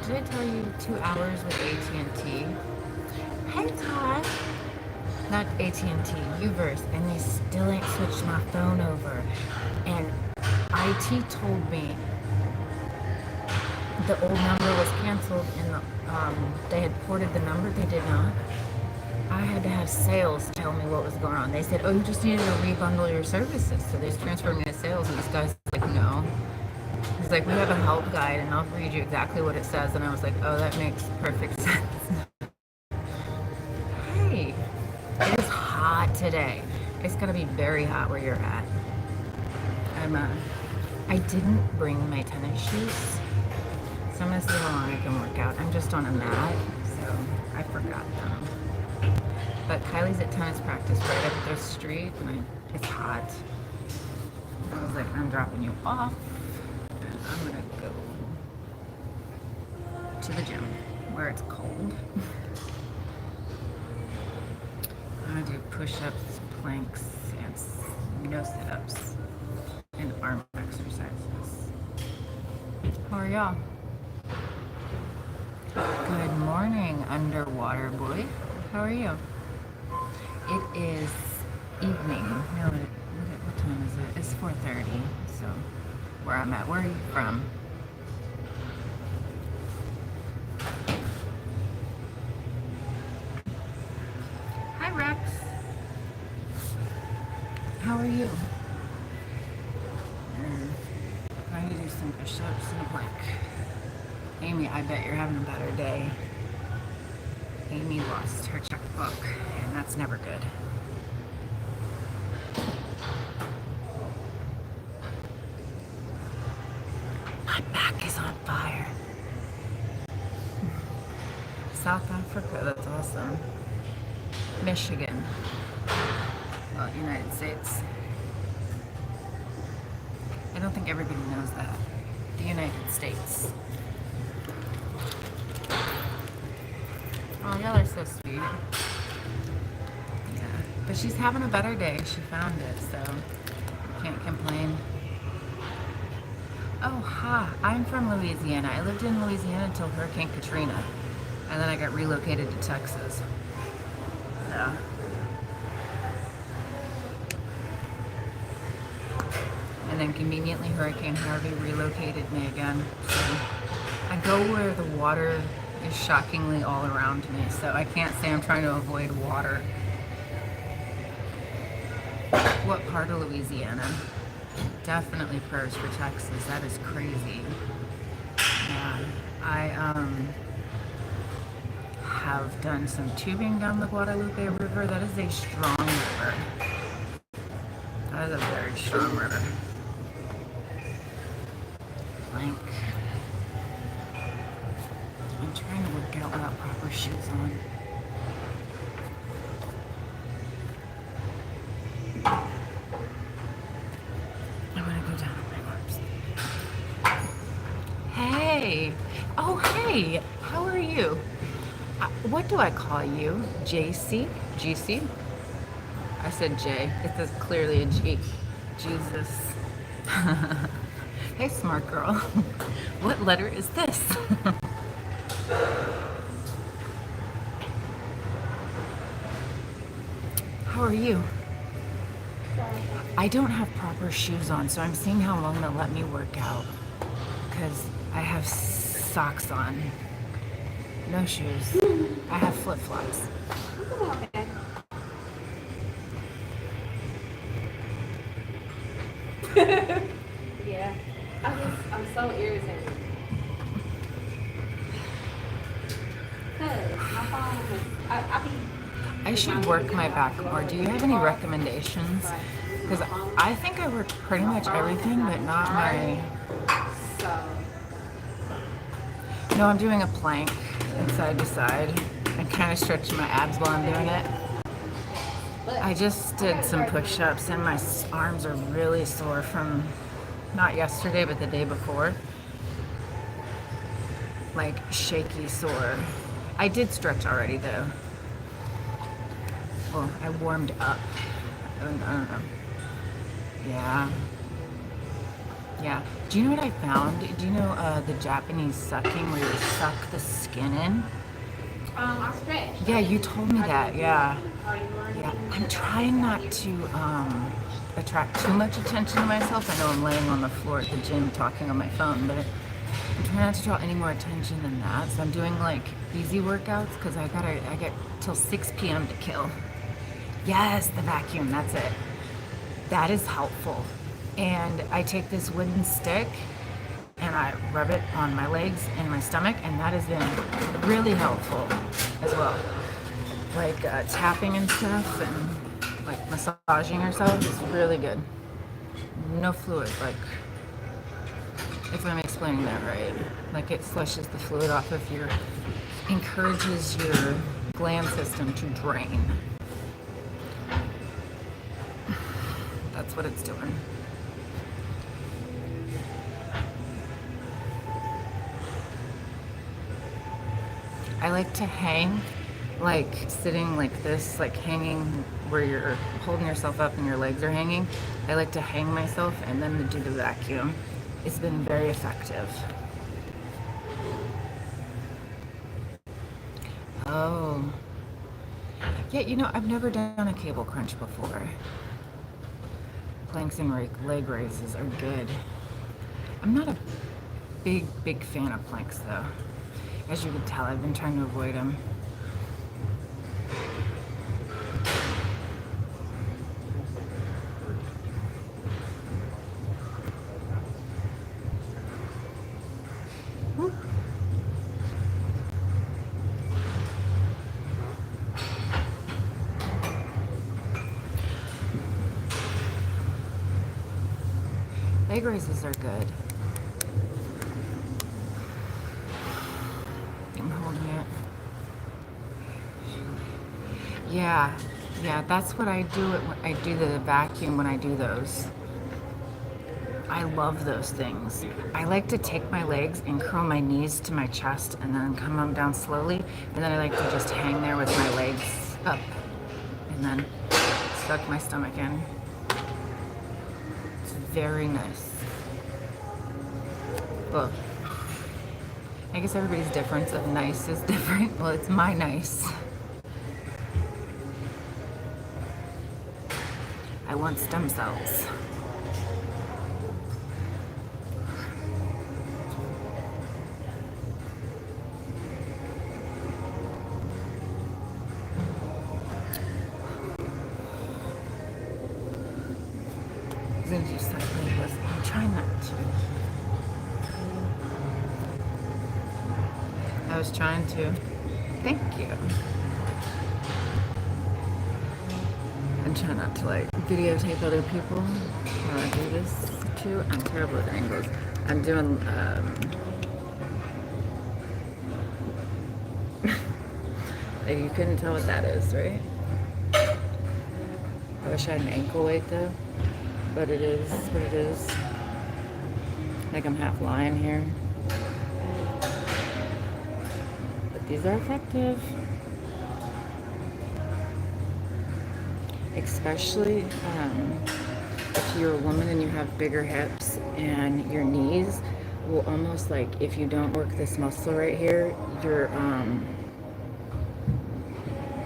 Did I tell you 2 hours with AT&T? Hey, Todd. Not AT&T, Uverse, and they still ain't switched my phone over. And IT told me the old number was canceled and they had ported the number. They did not. I had to have sales tell me what was going on. They said, oh, you just needed to rebundle your services. So they just transferred me to sales, and this guy's like, no. He's like, we have a help guide, and I'll read you exactly what it says. And I was like, oh, that makes perfect sense. Hey, it is hot today. It's going to be very hot where you're at. I didn't bring my tennis shoes, so I'm going to see how long I can work out. I'm just on a mat, so I forgot them. But Kylie's at tennis practice right up the street, and it's hot. I was like, I'm dropping you off, and I'm gonna go to the gym where it's cold. I'm gonna do push-ups, planks, and no sit-ups, and arm exercises. How are y'all? Good morning, underwater boy. How are you? It is evening. No, what time is it? It's 4:30. So, where I'm at. Where are you from? Hi, Rex. How are you? I'm going to do some push-ups and a plank. Amy, I bet you're having a better day. Amy lost her checkbook, and that's never good. My back is on fire. South Africa, that's awesome. Michigan. Well, United States. I don't think everybody knows that. The United States. Oh, y'all are so sweet. Yeah. But she's having a better day. She found it, so can't complain. Oh, ha. I'm from Louisiana. I lived in Louisiana until Hurricane Katrina. And then I got relocated to Texas. So. And then conveniently Hurricane Harvey relocated me again. So I go where the water is shockingly all around me, so I can't say I'm trying to avoid water. What part of Louisiana? Definitely prayers for Texas. That is crazy. Yeah, I have done some tubing down the Guadalupe River. That is a strong river. That is a very strong river. Plank. I'm trying to work out without proper shoes on. I'm gonna go down on my arms. Hey! Oh, hey! How are you? What do I call you? JC? GC? I said J. It says clearly a G. Jesus. Hey, smart girl. What letter is this? How are you? I don't have proper shoes on, so I'm seeing how long they'll let me work out. Because I have socks on. No shoes. I have flip-flops. Yeah. I'm so irritated. Cause my phone was, I should work my back more. Do you have any recommendations? Because I think I work pretty much everything, but not my... So. No, I'm doing a plank and side to side and kind of stretching my abs while I'm doing it. I just did some push-ups and my arms are really sore from not yesterday, but the day before. Like shaky sore. I did stretch already though. Well, I warmed up. I don't know. Yeah. Yeah. Do you know what I found? Do you know the Japanese sucking where you suck the skin in? I stretched. Yeah, you told me that. Yeah. Cardio. Yeah. I'm trying not to attract too much attention to myself. I know I'm laying on the floor at the gym talking on my phone, but I'm trying not to draw any more attention than that. So I'm doing like easy workouts because I get till 6 p.m. to kill. Yes, the vacuum. That's it. That is helpful. And I take this wooden stick and I rub it on my legs and my stomach, and that has been really helpful as well. Like tapping and stuff, and like massaging yourself is really good. No fluid, like if I'm explaining that right. Like it flushes the fluid off of your, encourages your gland system to drain. That's what it's doing. I like to hang, like sitting like this, like hanging where you're holding yourself up and your legs are hanging. I like to hang myself and then do the vacuum. It's been very effective. Oh. Yeah, you know, I've never done a cable crunch before. Planks and leg raises are good. I'm not a big fan of planks though. As you can tell, I've been trying to avoid them. Leg raises are good. I'm holding it. Yeah, that's what I do. I do the vacuum when I do those. I love those things. I like to take my legs and curl my knees to my chest and then come on down slowly. And then I like to just hang there with my legs up and then suck my stomach in. It's very nice. Well, I guess everybody's difference of nice is different. Well, it's my nice. I want stem cells. I'm trying not to. I was trying to. Thank you. I'm trying not to like videotape other people while I do this too. I'm terrible at angles. I'm doing you couldn't tell what that is, right? I wish I had an ankle weight though. But it is what it is. Like I'm half lying here. But these are effective. Especially if you're a woman and you have bigger hips and your knees will almost like, if you don't work this muscle right here, your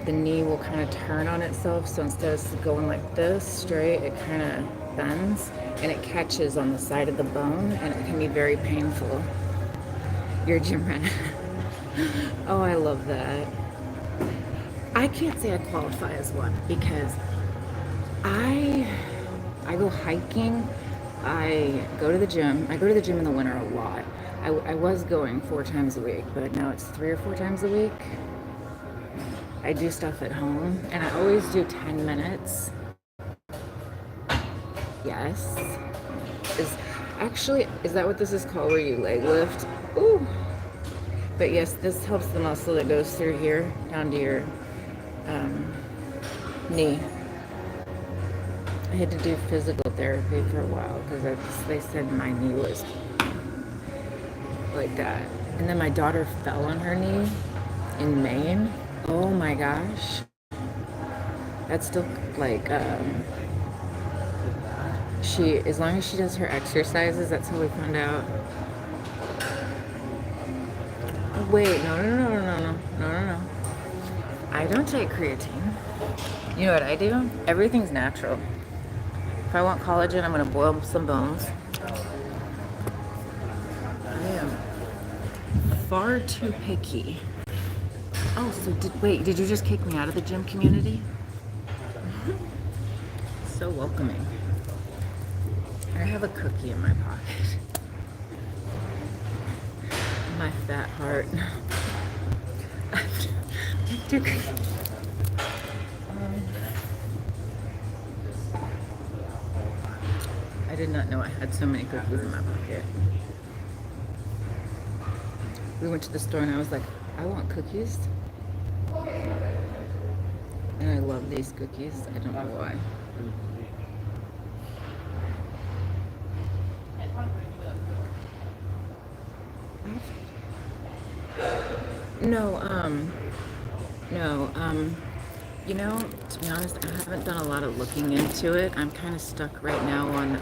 the knee will kind of turn on itself. So instead of going like this straight, it kind of bends and it catches on the side of the bone and it can be very painful. You're a gym rat. Oh, I love that. I can't say I qualify as one because I go hiking, I go to the gym. I go to the gym in the winter a lot. I was going 4 times a week, but now it's 3 or 4 times a week. I do stuff at home and I always do 10 minutes. Yes. Is that what this is called, where you leg lift? Ooh. But yes, this helps the muscle that goes through here down to your knee. I had to do physical therapy for a while because they said my knee was like that. And then my daughter fell on her knee in Maine. Oh my gosh. That's still like as long as she does her exercises, that's how we found out. Oh, wait, no. I don't take creatine. You know what I do? Everything's natural. If I want collagen, I'm gonna boil some bones. I am far too picky. Oh, so did you just kick me out of the gym community? So welcoming. I have a cookie in my pocket. My fat heart. I did not know I had so many cookies in my pocket. We went to the store and I was like, I want cookies. And I love these cookies. I don't know why. No, you know, to be honest, I haven't done a lot of looking into it. I'm kind of stuck right now on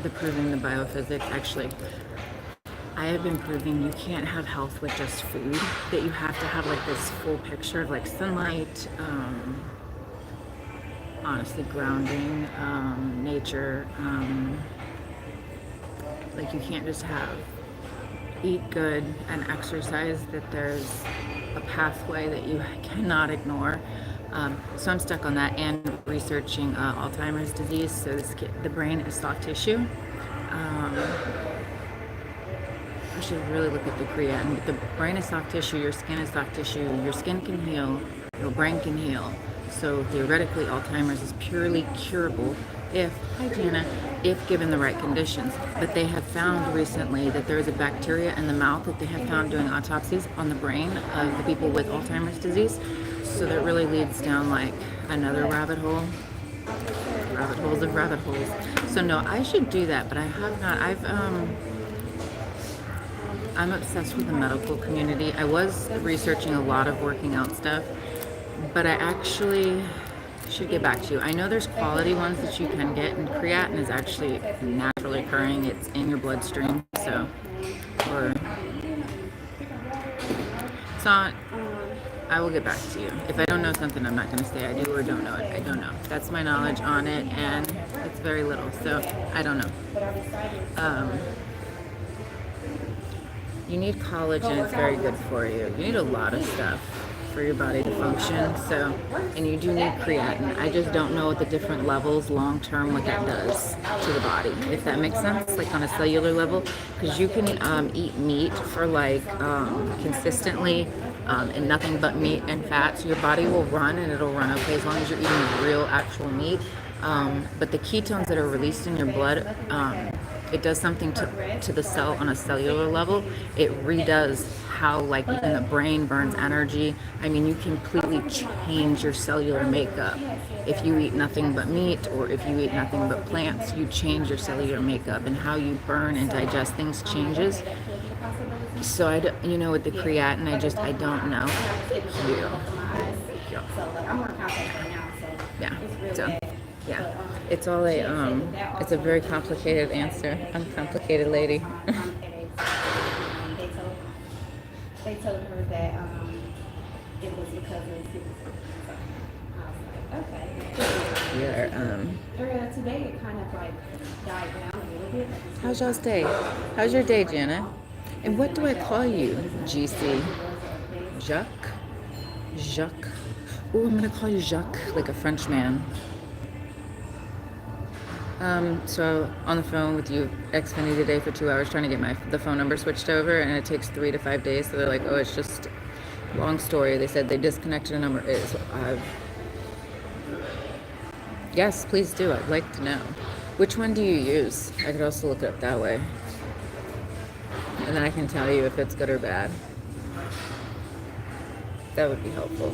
the proving the biophysics. Actually, I have been proving you can't have health with just food, that you have to have like this full picture of like sunlight, honestly, grounding, nature, like you can't just eat good and exercise, that there's a pathway that you cannot ignore. So I'm stuck on that and researching Alzheimer's disease. So the brain is soft tissue. I should really look at the creatine. But the brain is soft tissue, your skin is soft tissue, your skin can heal, your brain can heal. So theoretically, Alzheimer's is purely curable if given the right conditions. But they have found recently that there is a bacteria in the mouth that they have found doing autopsies on the brain of the people with Alzheimer's disease. So that really leads down like another rabbit hole. Rabbit holes of rabbit holes. So no, I should do that, but I have not. I'm obsessed with the medical community. I was researching a lot of working out stuff, but I actually should get back to you. I know there's quality ones that you can get, and creatine is actually naturally occurring. It's in your bloodstream, so, or it's not. I will get back to you. If I don't know something, I'm not going to say I do or don't know it. I don't know. That's my knowledge on it, and it's very little, so I don't know. You need collagen. It's very good for you. You need a lot of stuff for your body to function. So, and you do need creatine. I just don't know at the different levels long term what that does to the body, if that makes sense, like on a cellular level. Because you can eat meat for like consistently and nothing but meat and fat. So your body will run and it'll run okay as long as you're eating real actual meat. But the ketones that are released in your blood, it does something to the cell on a cellular level. It redoes how like even the brain burns energy. I mean, you completely change your cellular makeup. If you eat nothing but meat or if you eat nothing but plants, you change your cellular makeup, and how you burn and digest things changes. So with the creatine, I don't know. Yeah. It's all it's a very complicated answer. I'm a complicated lady. They told her that it was because of his. I was like, okay. Yeah. Today it kind of like died down a little bit. How's y'all's day? How's your day, Janet? And what do I call you? GC? Jacques? Jacques? Oh, I'm gonna call you Jacques, like a French man. So on the phone with you, Xfinity today for 2 hours trying to get the phone number switched over, and it takes 3 to 5 days. So they're like, oh, it's just long story. They said they disconnected a number. Yes, please do. I'd like to know. Which one do you use? I could also look it up that way. And then I can tell you if it's good or bad. That would be helpful.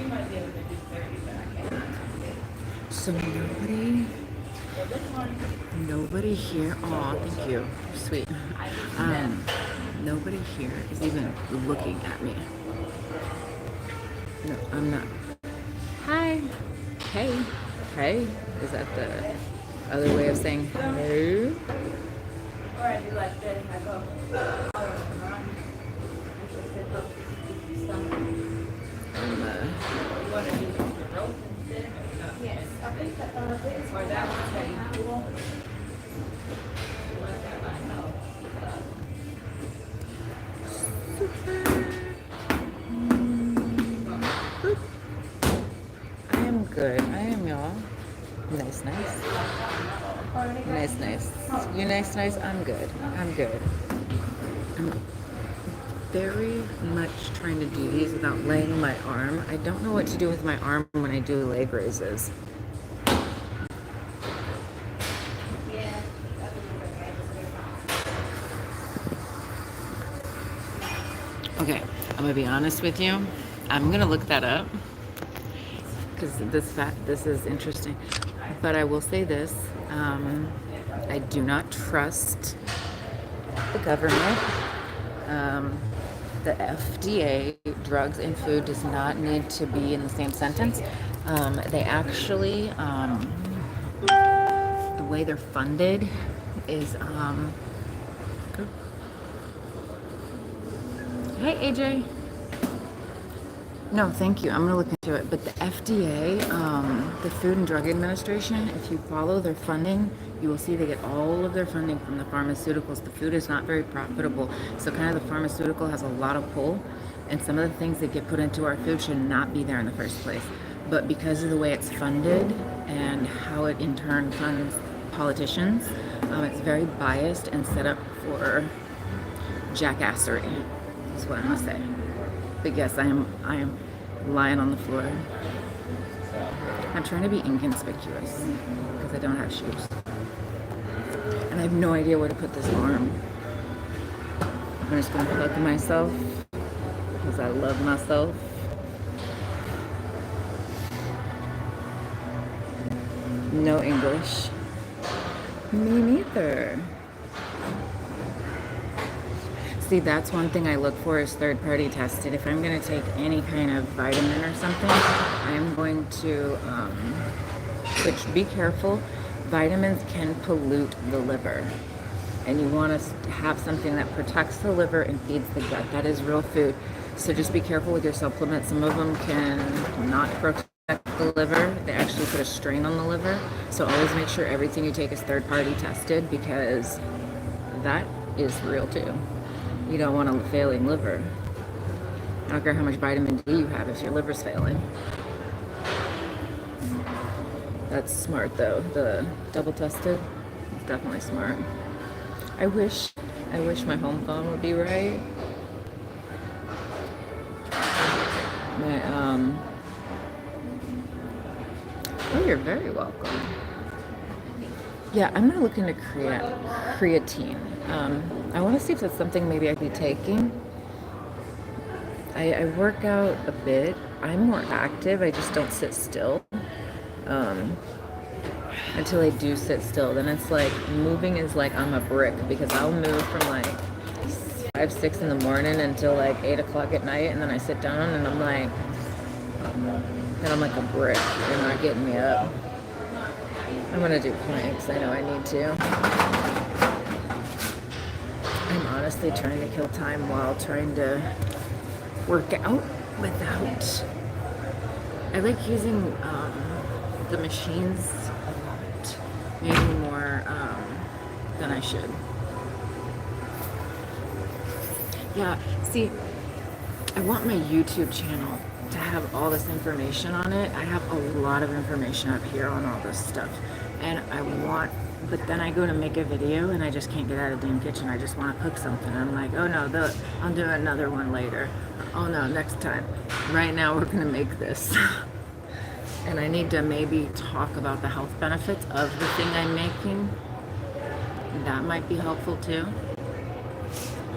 You might be able to do 30, but I can't. So nobody here. Oh, thank you. Sweet. Nobody here is even looking at me. No, I'm not. Hi. Hey. Hey? Is that the other way of saying hello? Or I do like this. I go. Um, uh, Yes, I think that this or that one's pretty cool. I am good. I am y'all. Nice, nice. Nice, nice. You nice, nice. I'm good. I'm good. I'm very much trying to do these without laying my arm. I don't know what to do with my arm when I do leg raises. Okay, I'm gonna be honest with you. I'm gonna look that up because this is interesting. But I will say this: I do not trust the government. The FDA, drugs and food, does not need to be in the same sentence. They actually, the way they're funded is, hey AJ. No, thank you. I'm gonna look into it. But the FDA, the Food and Drug Administration, if you follow their funding, you will see they get all of their funding from the pharmaceuticals. The food is not very profitable, so kind of the pharmaceutical has a lot of pull, and some of the things that get put into our food should not be there in the first place. But because of the way it's funded and how it in turn funds politicians, it's very biased and set up for jackassery. Is what I'm gonna say. But yes, I am lying on the floor. I'm trying to be inconspicuous because I don't have shoes. And I have no idea where to put this arm. I'm just gonna pluck myself because I love myself. No English. Me neither. See, that's one thing I look for is third-party tested. If I'm going to take any kind of vitamin or something, I am going to, which be careful, vitamins can pollute the liver. And you want to have something that protects the liver and feeds the gut. That is real food. So just be careful with your supplements. Some of them can not protect the liver. They actually put a strain on the liver. So always make sure everything you take is third-party tested because that is real too. You don't want a failing liver. I don't care how much vitamin D you have if your liver's failing. That's smart though. The double tested is definitely smart. I wish my home phone would be right. Oh, you're very welcome. Yeah, I'm gonna look into creatine. I want to see if that's something maybe I could be taking. I work out a bit. I'm more active. I just don't sit still. Until I do sit still, then it's like moving is like I'm a brick because I'll move from like 5, 6 in the morning until like 8 o'clock at night, and then I sit down and I'm like a brick. You're not getting me up. I'm gonna do planks. I know I need to. I'm honestly trying to kill time while trying to work out without. I like using the machines a lot, maybe more than I should. Yeah, see, I want my YouTube channel to have all this information on it. I have a lot of information up here on all this stuff. And but then I go to make a video and I just can't get out of the damn kitchen. I just want to cook something. I'm like, oh no, I'll do another one later. Oh no, next time. Right now we're gonna make this. And I need to maybe talk about the health benefits of the thing I'm making. That might be helpful too.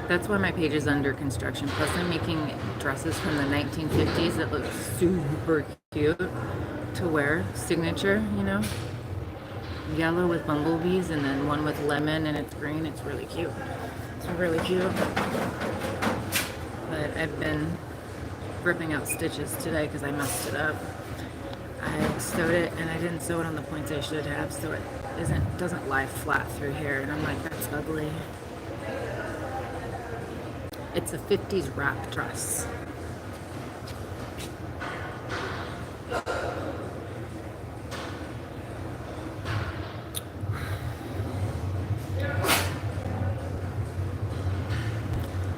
That's why my page is under construction. Plus I'm making dresses from the 1950s that look super cute to wear. Signature, you know? Yellow with bumblebees and then one with lemon and it's green. It's really cute. It's really cute. But I've been ripping out stitches today because I messed it up. I sewed it and I didn't sew it on the points I should have, so it doesn't lie flat through here, and I'm like, that's ugly. It's a 50s wrap dress.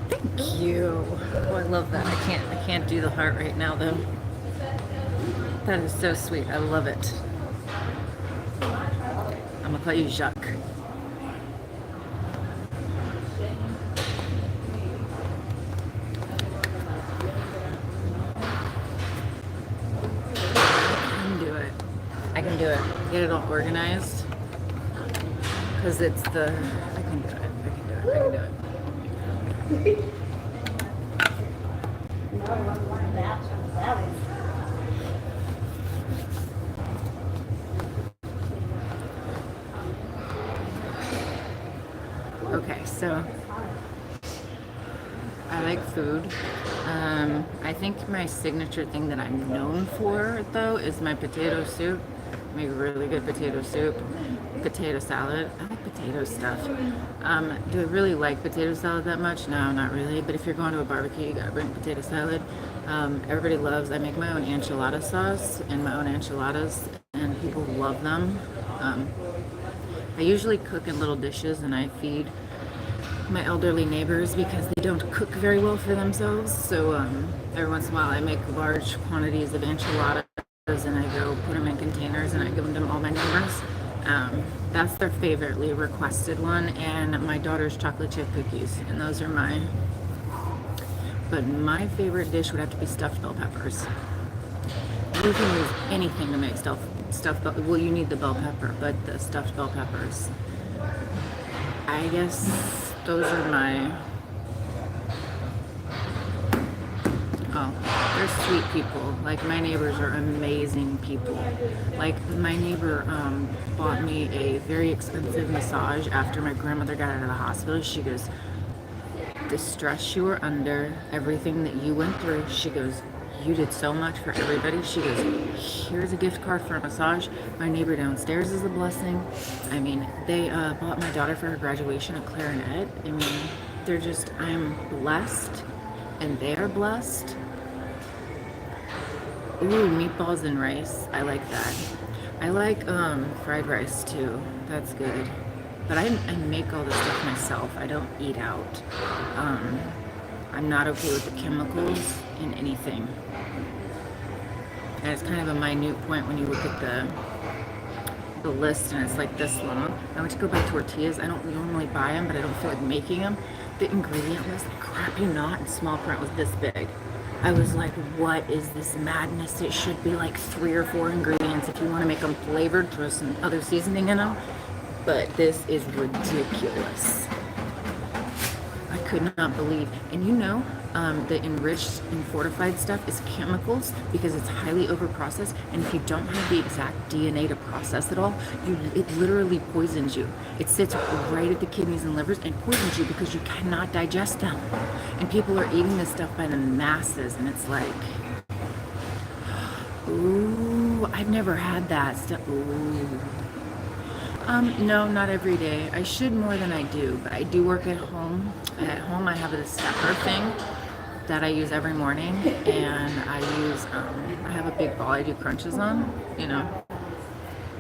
Thank you. Oh, I love that. I can't do the heart right now though. That is so sweet. I love it. I'm gonna call you Jacques. I can do it. Get it all organized. Because it's the... I can do it. I can do it. Okay, so I like food. I think my signature thing that I'm known for, though, is my potato soup. I make really good potato soup, potato salad. I like potato stuff. Do I really like potato salad that much? No, not really. But if you're going to a barbecue, you gotta bring potato salad. Everybody loves, I make my own enchilada sauce and my own enchiladas, and people love them. I usually cook in little dishes and I feed my elderly neighbors because they don't cook very well for themselves. So every once in a while I make large quantities of enchiladas and I go put them in containers and I give them to all my neighbors. That's their favoritely requested one, and my daughter's chocolate chip cookies, and those are mine. But my favorite dish would have to be stuffed bell peppers. You can use anything to make stuffed bell, well, you need the bell pepper, but the stuffed bell peppers, I guess those are my, they're sweet people. Like, my neighbors are amazing people. Like, my neighbor bought me a very expensive massage after my grandmother got out of the hospital. She goes, the stress you were under, everything that you went through, she goes, you did so much for everybody. She goes, here's a gift card for a massage. My neighbor downstairs is a blessing. I mean, they bought my daughter for her graduation a clarinet. I mean, they're just, I'm blessed and they are blessed. Ooh, meatballs and rice. I like that. I like fried rice too. That's good. But I make all this stuff myself. I don't eat out. I'm not okay with the chemicals in anything. And it's kind of a minute point when you look at the list and it's like this long. I went to go buy tortillas. I don't normally buy them, but I don't feel like making them. The ingredient list, crap you not, in small print was this big. I was like, what is this madness? It should be like 3 or 4 ingredients if you want to make them flavored, throw some other seasoning in them. But this is ridiculous. I could not believe. And you know, the enriched and fortified stuff is chemicals because it's highly overprocessed. And if you don't have the exact DNA to process it all, it literally poisons you. It sits right at the kidneys and livers and poisons you because you cannot digest them. And people are eating this stuff by the masses, and it's like, ooh, I've never had that stuff. Ooh. No, not every day. I should more than I do, but I do work at home. At home I have this stepper thing that I use every morning, and I have a big ball I do crunches on, you know.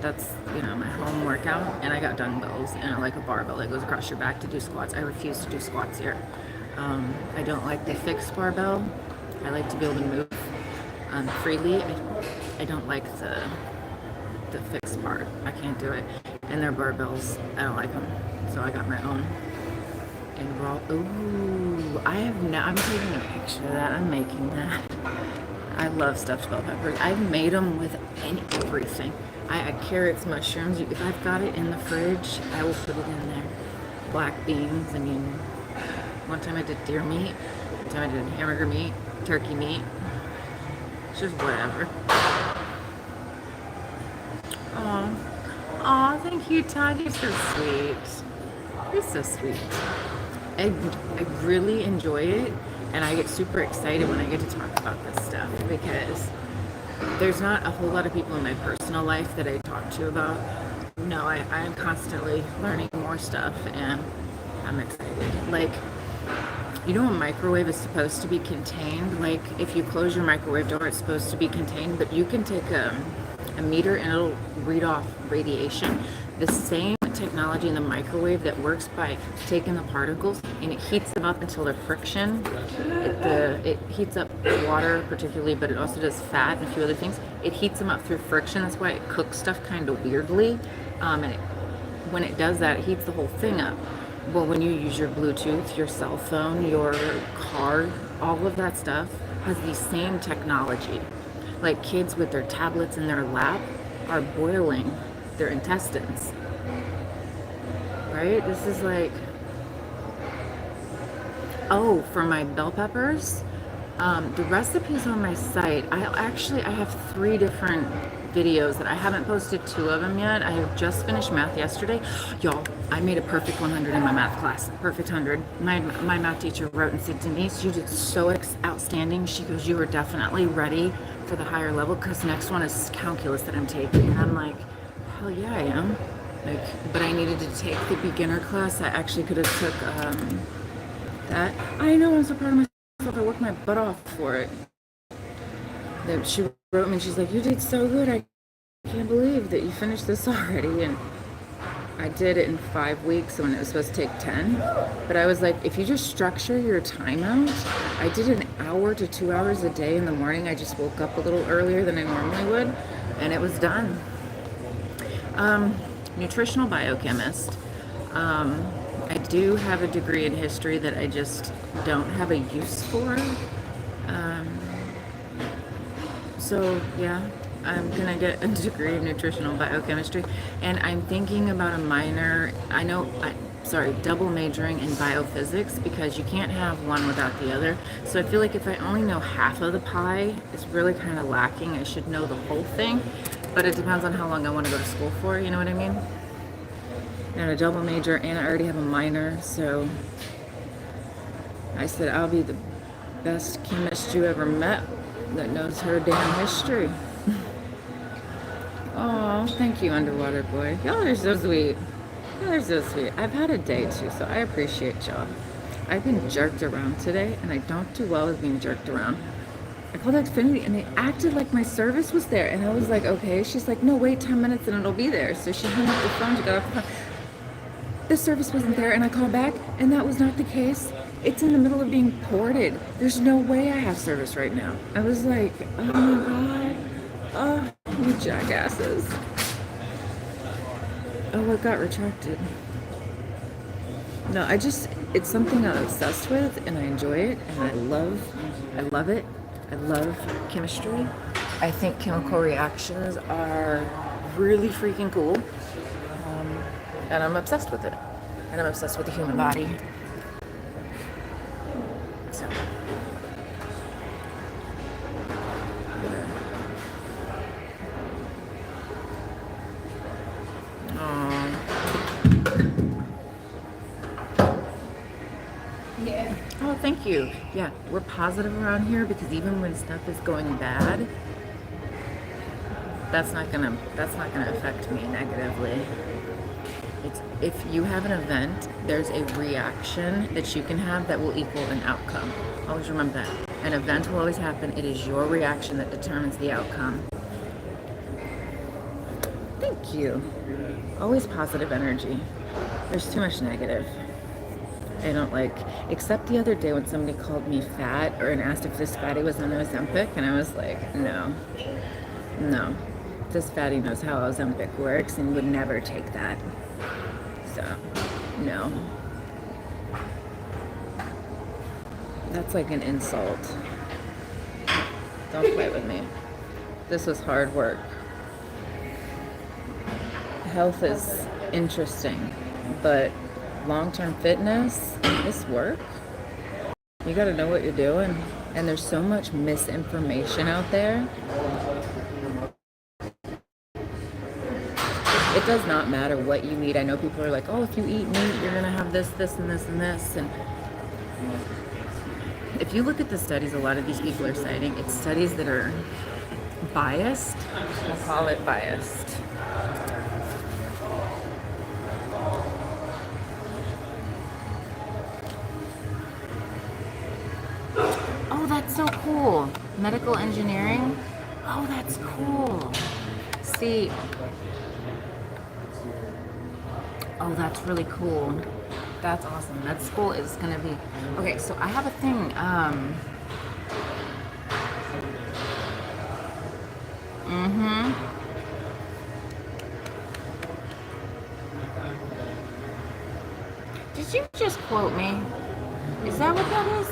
That's, you know, my home workout, and I got dumbbells and I like a barbell that goes across your back to do squats. I refuse to do squats here. I don't like the fixed barbell. I like to be able to move freely. I don't like the fixed part. I can't do it. And their barbells, I don't like them. So I got my own. And raw, ooh, I'm taking a picture of that. I'm making that. I love stuffed bell peppers. I've made them with everything. I add carrots, mushrooms. If I've got it in the fridge, I will put it in there. Black beans. I mean, one time I did deer meat. One time I did hamburger meat, turkey meat. It's just whatever. Aw, thank you, Todd. You're so sweet. You're so sweet. I really enjoy it, and I get super excited when I get to talk about this stuff because there's not a whole lot of people in my personal life that I talk to about. No, I'm constantly learning more stuff, and I'm excited. Like, you know, a microwave is supposed to be contained. Like, if you close your microwave door, it's supposed to be contained, but you can take a meter and it'll read off radiation. The same technology in the microwave that works by taking the particles and it heats them up until they're friction. It heats up water particularly, but it also does fat and a few other things. It heats them up through friction. That's why it cooks stuff kind of weirdly. When it does that, it heats the whole thing up. Well, when you use your Bluetooth, your cell phone, your car, all of that stuff has the same technology. Like, kids with their tablets in their lap are boiling their intestines. Right? This is like, oh, for my bell peppers, the recipe's on my site. I have 3 different videos that I haven't posted 2 of them yet. I have just finished math yesterday. Y'all, I made a perfect 100 in my math class. Perfect 100. My math teacher wrote and said, Denise, you did so outstanding. She goes, you were definitely ready for the higher level because next one is calculus that I'm taking. And I'm like, hell yeah, I am. Like, but I needed to take the beginner class. I actually could have took that. I know, I'm so proud of myself. I worked my butt off for it. That she wrote me and she's like, you did so good. I can't believe that you finished this already. And I did it in 5 weeks when it was supposed to take 10. But I was like, if you just structure your time out, I did an hour to 2 hours a day in the morning. I just woke up a little earlier than I normally would, and it was done. Nutritional biochemist. I do have a degree in history that I just don't have a use for. So yeah, I'm gonna get a degree in nutritional biochemistry, and I'm thinking about a minor. Double majoring in biophysics, because you can't have one without the other. So I feel like if I only know half of the pie, it's really kind of lacking. I should know the whole thing, but it depends on how long I want to go to school for. You know what I mean? And a double major, and I already have a minor, so I said I'll be the best chemist you ever met that knows her damn history. Oh, thank you, Underwater Boy. Y'all are so sweet. Y'all are so sweet. I've had a day too, so I appreciate y'all. I've been jerked around today, and I don't do well with being jerked around. I called Xfinity, and they acted like my service was there, and I was like, okay. She's like, no, wait 10 minutes and it'll be there. So she hung up the phone, she got off the phone. The service wasn't there, and I called back, and that was not the case. It's in the middle of being ported. There's no way I have service right now. I was like, oh my God. Oh, you jackasses. Oh, it got retracted. No, it's something I'm obsessed with, and I enjoy it, and I love it. I love chemistry. I think chemical reactions are really freaking cool. And I'm obsessed with it. And I'm obsessed with the human body. So. Yeah. Oh, thank you. Yeah, we're positive around here, because even when stuff is going bad, that's not gonna affect me negatively. If you have an event, there's a reaction that you can have that will equal an outcome. Always remember that. An event will always happen. It is your reaction that determines the outcome. Thank you. Always positive energy. There's too much negative. I don't like, except the other day when somebody called me fat and asked if this fatty was on Ozempic, and I was like, no. This fatty knows how Ozempic works and would never take that. So, no. That's like an insult. Don't play with me. This was hard work. Health is interesting, but long-term fitness, this work, you gotta know what you're doing. And there's so much misinformation out there. It does not matter what you eat. I know people are like, oh, if you eat meat, you're gonna have this, this, and this, and this. And if you look at the studies a lot of these people are citing, it's studies that are Biased? We'll call it biased. Oh, that's so cool. Medical engineering? Oh, that's cool. See, oh, that's really cool. That's awesome. Med school is gonna be okay. So I have a thing. Mm-hmm. Did you just quote me? Is that what that is?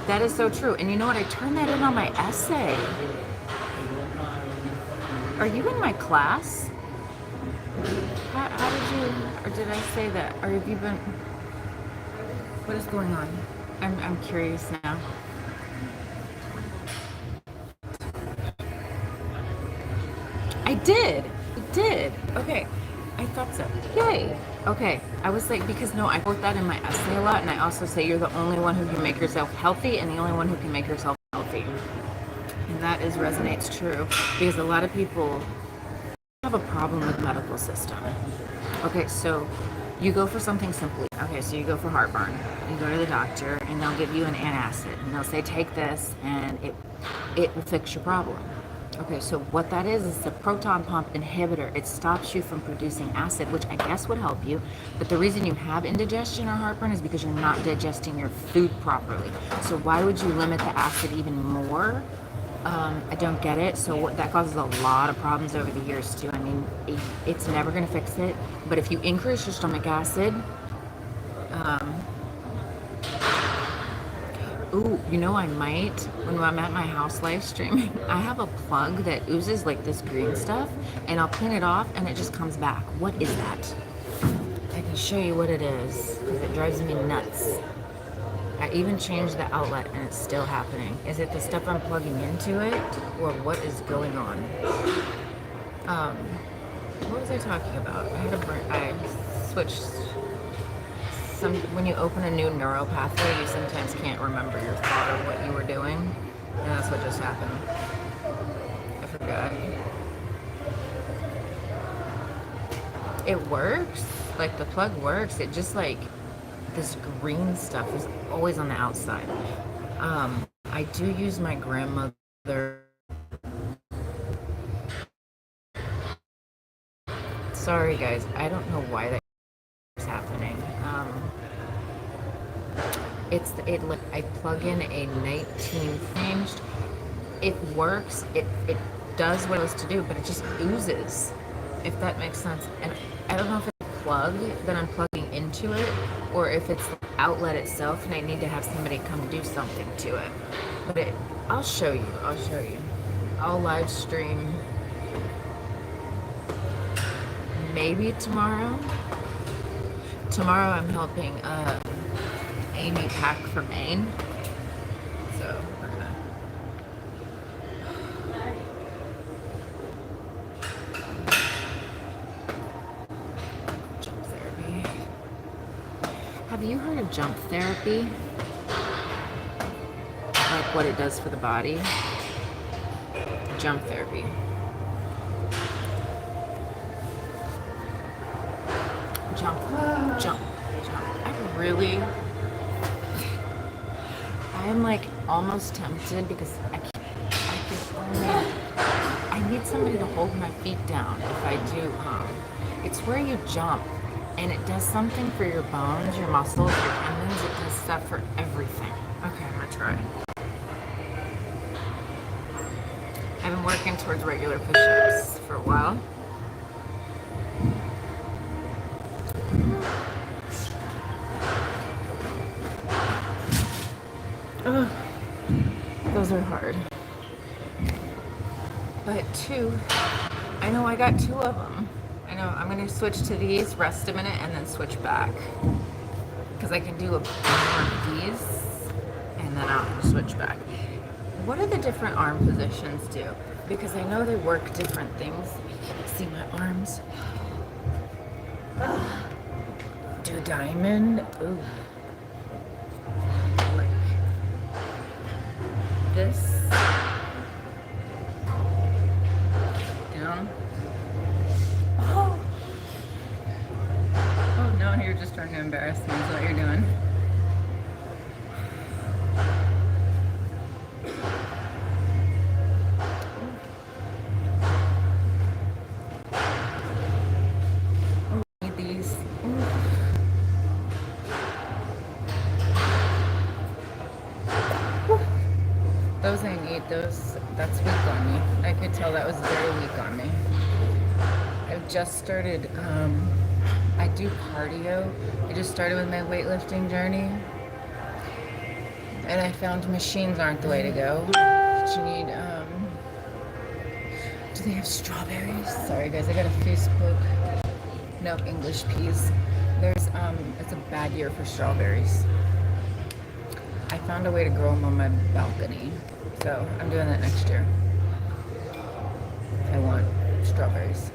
That is so true. And you know what? I turned that in on my essay. Are you in my class? How did you, or did I say that? Or have you been, what is going on? I'm curious now. I did. It did. Okay. I thought so. Yay. Okay. I was like, because no, I quote that in my essay a lot, and I also say you're the only one who can make yourself healthy and the only one who can make yourself healthy. And that is resonates true because a lot of people have a problem with the medical system. Okay, so you go for something simple. Okay, so you go for heartburn. You go to the doctor and they'll give you an antacid and they'll say take this and it will fix your problem. Okay, so what that is a proton pump inhibitor. It stops you from producing acid, which I guess would help you. But the reason you have indigestion or heartburn is because you're not digesting your food properly. So why would you limit the acid even more? I don't get it. So that causes a lot of problems over the years too. I mean, it's never going to fix it. But if you increase your stomach acid, ooh, you know I might, when I'm at my house live streaming, I have a plug that oozes like this green stuff, and I'll clean it off and it just comes back. What is that? I can show you what it is, because it drives me nuts. I even changed the outlet and it's still happening. Is it the stuff I'm plugging into it, or what is going on? What was I talking about? I switched. When you open a new neural pathway, you sometimes can't remember your thought or what you were doing, and that's what just happened. I forgot. It works. Like the plug works. It just like this green stuff is always on the outside. I do use my grandmother. Sorry guys, I don't know why that is happening. I plug in a 19 changed. It works. It does what it's to do, but it just oozes. If that makes sense. And I don't know if it's a plug that I'm plugging into it, or if it's the outlet itself, and I need to have somebody come do something to it. But I'll show you. I'll live stream maybe tomorrow. Tomorrow I'm helping Amy pack for Maine. So we're gonna jump therapy. Have you heard of jump therapy? Like what it does for the body? Jump therapy. Jump. I'm like almost tempted because I need somebody to hold my feet down if I do. It's where you jump and it does something for your bones, your muscles, your tendons. It does stuff for everything. Okay, I'm gonna try. I've been working towards regular push-ups for a while. Ugh, those are hard. But I know I got 2 of them. I know I'm going to switch to these, rest a minute, and then switch back. Because I can do more of these, and then I'll switch back. What do the different arm positions do? Because I know they work different things. You can't see my arms. Do diamond. Ooh. Like this. trying to embarrass me is what you're doing. Need these. Those I need. Those. That's weak on me. I could tell that was very weak on me. I've just started. I do cardio. I just started with my weightlifting journey, and I found machines aren't the way to go. But you need. Do they have strawberries? Sorry guys, I got a Facebook. No, English peas. There's it's a bad year for strawberries. I found a way to grow them on my balcony, so I'm doing that next year. I want strawberries.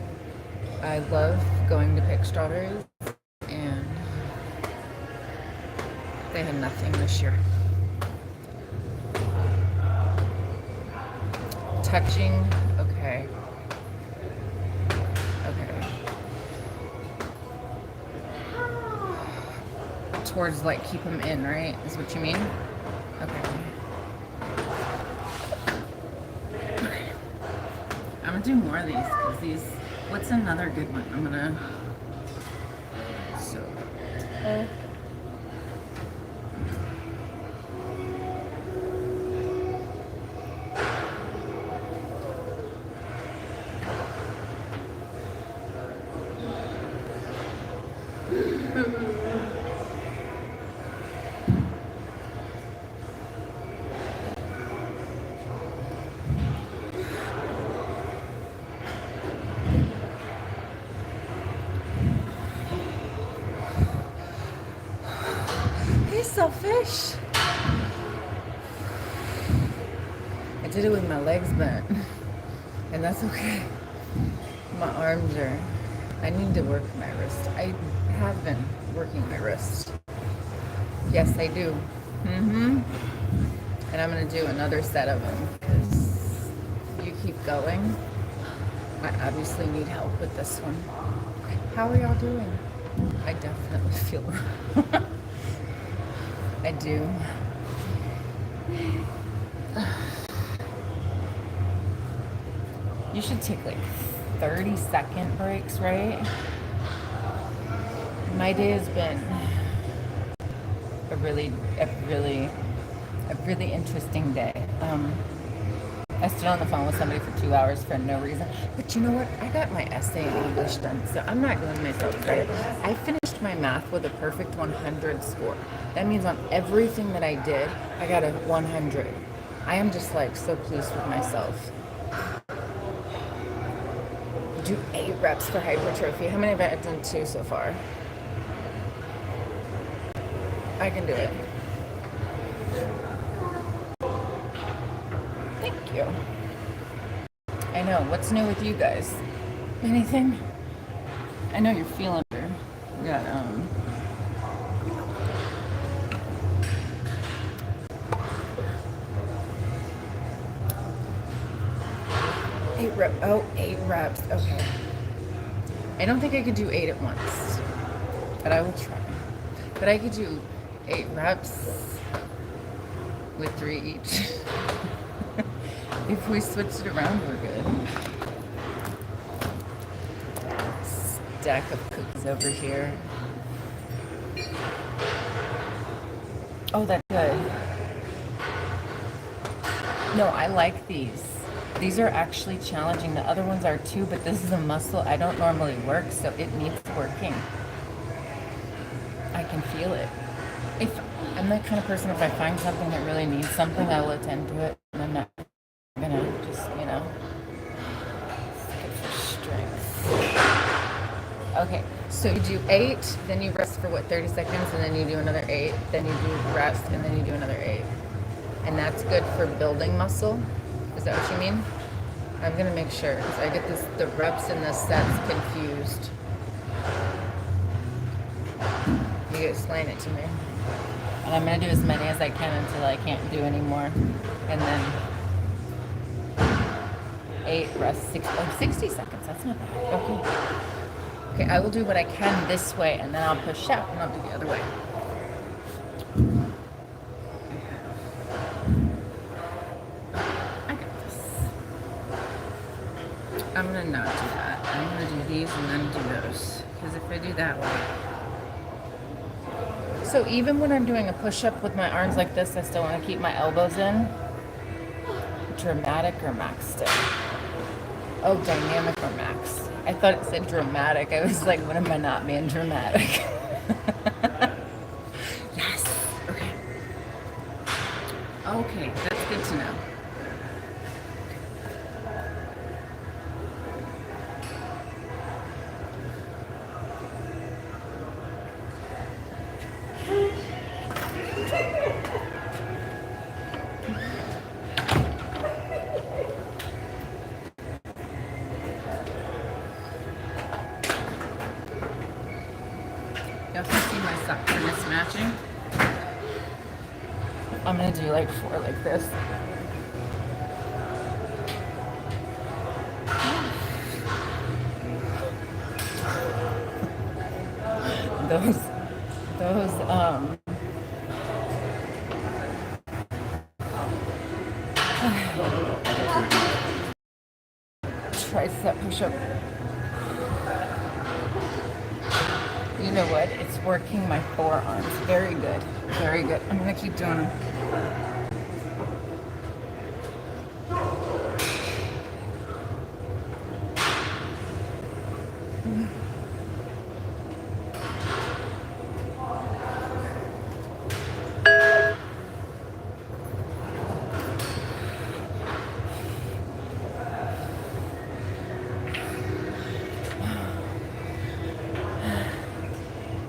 I love going to pick strawberries, and they had nothing this year. Touching, okay. Okay. Towards like keep them in, right? Is what you mean? Okay. Okay. I'm gonna do more of these because these. What's another good one? I'm gonna. So. Selfish. I did it with my legs bent, and that's okay. My arms are. I need to work my wrist. I have been working my wrist. Yes, I do. And I'm gonna do another set of them because you keep going. I obviously need help with this one. How are y'all doing? I definitely feel. I do. You should take like 30-second breaks, right? My day has been a really interesting day. I stood on the phone with somebody for 2 hours for no reason. But you know what? I got my essay in English done, so I'm not giving myself credit. I finished my math with a perfect 100 score. That means on everything that I did, I got a 100. I am just like so pleased with myself. Do 8 reps for hypertrophy. How many have I done? 2 so far. I can do it. Thank you. I know. What's new with you guys? Anything? I know you're feeling better. We got 8 reps. Oh, 8 reps. Okay. I don't think I could do 8 at once, but I will try. But I could do 8 reps with 3 each. If we switch it around, we're good. Stack of cookies over here. Oh, that's good. No, I like these. These are actually challenging. The other ones are too, but this is a muscle I don't normally work, so it needs working. I can feel it. If I'm that kind of person, if I find something that really needs something, I will attend to it. And I'm not gonna just, stick it for strength. Okay, so you do 8, then you rest for 30 seconds, and then you do another 8, then you do rest, and then you do another 8. And that's good for building muscle. Is that what you mean? I'm gonna make sure because I get the reps and the sets confused. You explain it to me. And I'm gonna do as many as I can until I can't do anymore. And then 8 rest 60 seconds. That's not bad. Okay. Okay, I will do what I can this way, and then I'll push up, and I'll do the other way. I got this. I'm gonna not do that. I'm gonna do these and then do those. Because if I do that way. So even when I'm doing a push-up with my arms like this, I still want to keep my elbows in. Dramatic or maxed it? Oh, dynamic or max. I thought it said dramatic. I was like, when am I not being dramatic? Yes. Okay. Okay, that's good to know. Y'all can see my socks are mismatching. I'm gonna do like 4 like this. Those tricep push-up. You know what? It's working my forearms. Very good. Very good. I'm gonna keep doing them.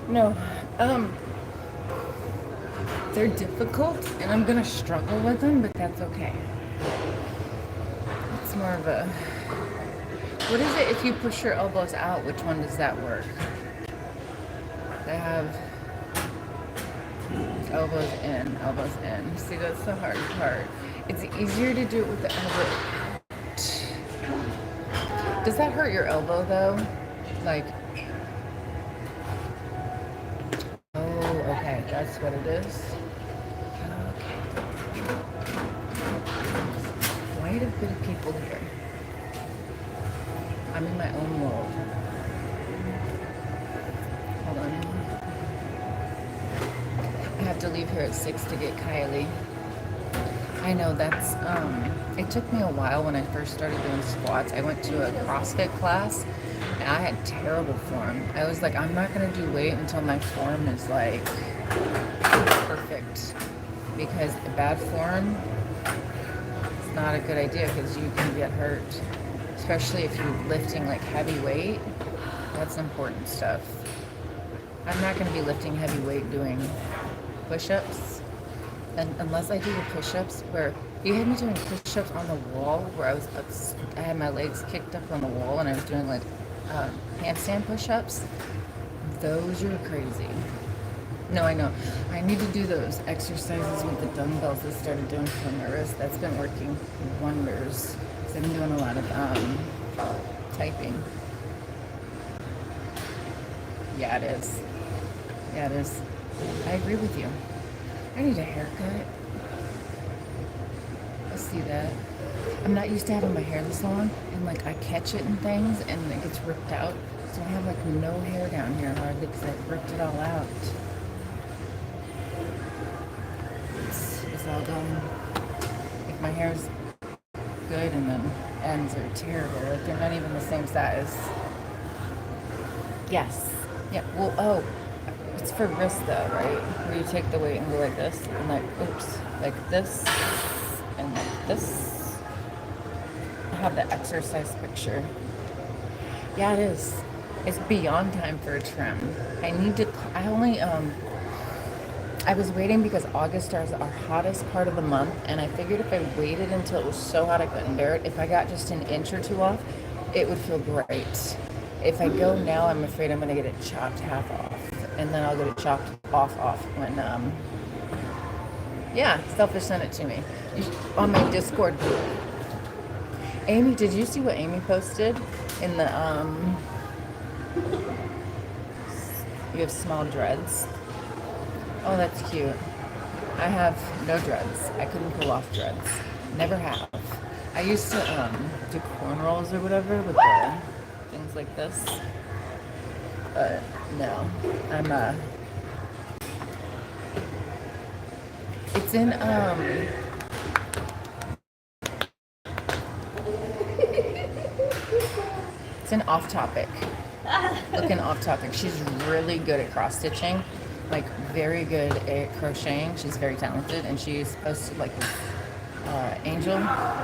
No, they're difficult, and I'm gonna struggle with them, but that's okay. It's more of a, what is it if you push your elbows out? Which one does that work? They have elbows in, elbows in. See, that's the hard part. It's easier to do it with the elbow. Does that hurt your elbow though? Like, okay, that's what it is. Okay. Quite a bit of people here. I'm in my own world. Hold on. I have to leave here at 6 to get Kylie. I know that's, it took me a while when I first started doing squats. I went to a CrossFit class and I had terrible form. I was like, I'm not going to do weight until my form is like perfect, because bad form is not a good idea because you can get hurt, especially if you're lifting like heavy weight. That's important stuff. I'm not going to be lifting heavy weight doing push-ups, and unless I do the push-ups where you had me doing push-ups on the wall where I had my legs kicked up on the wall and I was doing like handstand push-ups. Those are crazy. No, I know. I need to do those exercises with the dumbbells I started doing for my wrist. That's been working wonders. Because I've been doing a lot of typing. Yeah, it is. Yeah, it is. I agree with you. I need a haircut. I see that. I'm not used to having my hair this long, and like I catch it in things and it gets ripped out. So I have like no hair down here hardly because I ripped it all out. It's all gone. If my hair's good and then ends are terrible, like they're not even the same size. Yes. Yeah. Well, oh, it's for wrist though, right? Where you take the weight and go like this, and like, oops, like this, and like this. I have the exercise picture. Yeah, it is. It's beyond time for a trim. I need to, I was waiting because August is our hottest part of the month, and I figured if I waited until it was so hot I couldn't bear it, if I got just an inch or two off, it would feel great. If I go now, I'm afraid I'm going to get it chopped half off, and then I'll get it chopped off when, yeah, Selfish sent it to me on my Discord group. Amy, did you see what Amy posted in the, You have small dreads. Oh, that's cute. I have no dreads. I couldn't pull off dreads. Never have. I used to do cornrows or whatever with the things like this. But no. I'm it's in it's an Off Topic. Looking Off Topic. She's really good at cross stitching, like very good at crocheting. She's very talented, and she's posted like this angel.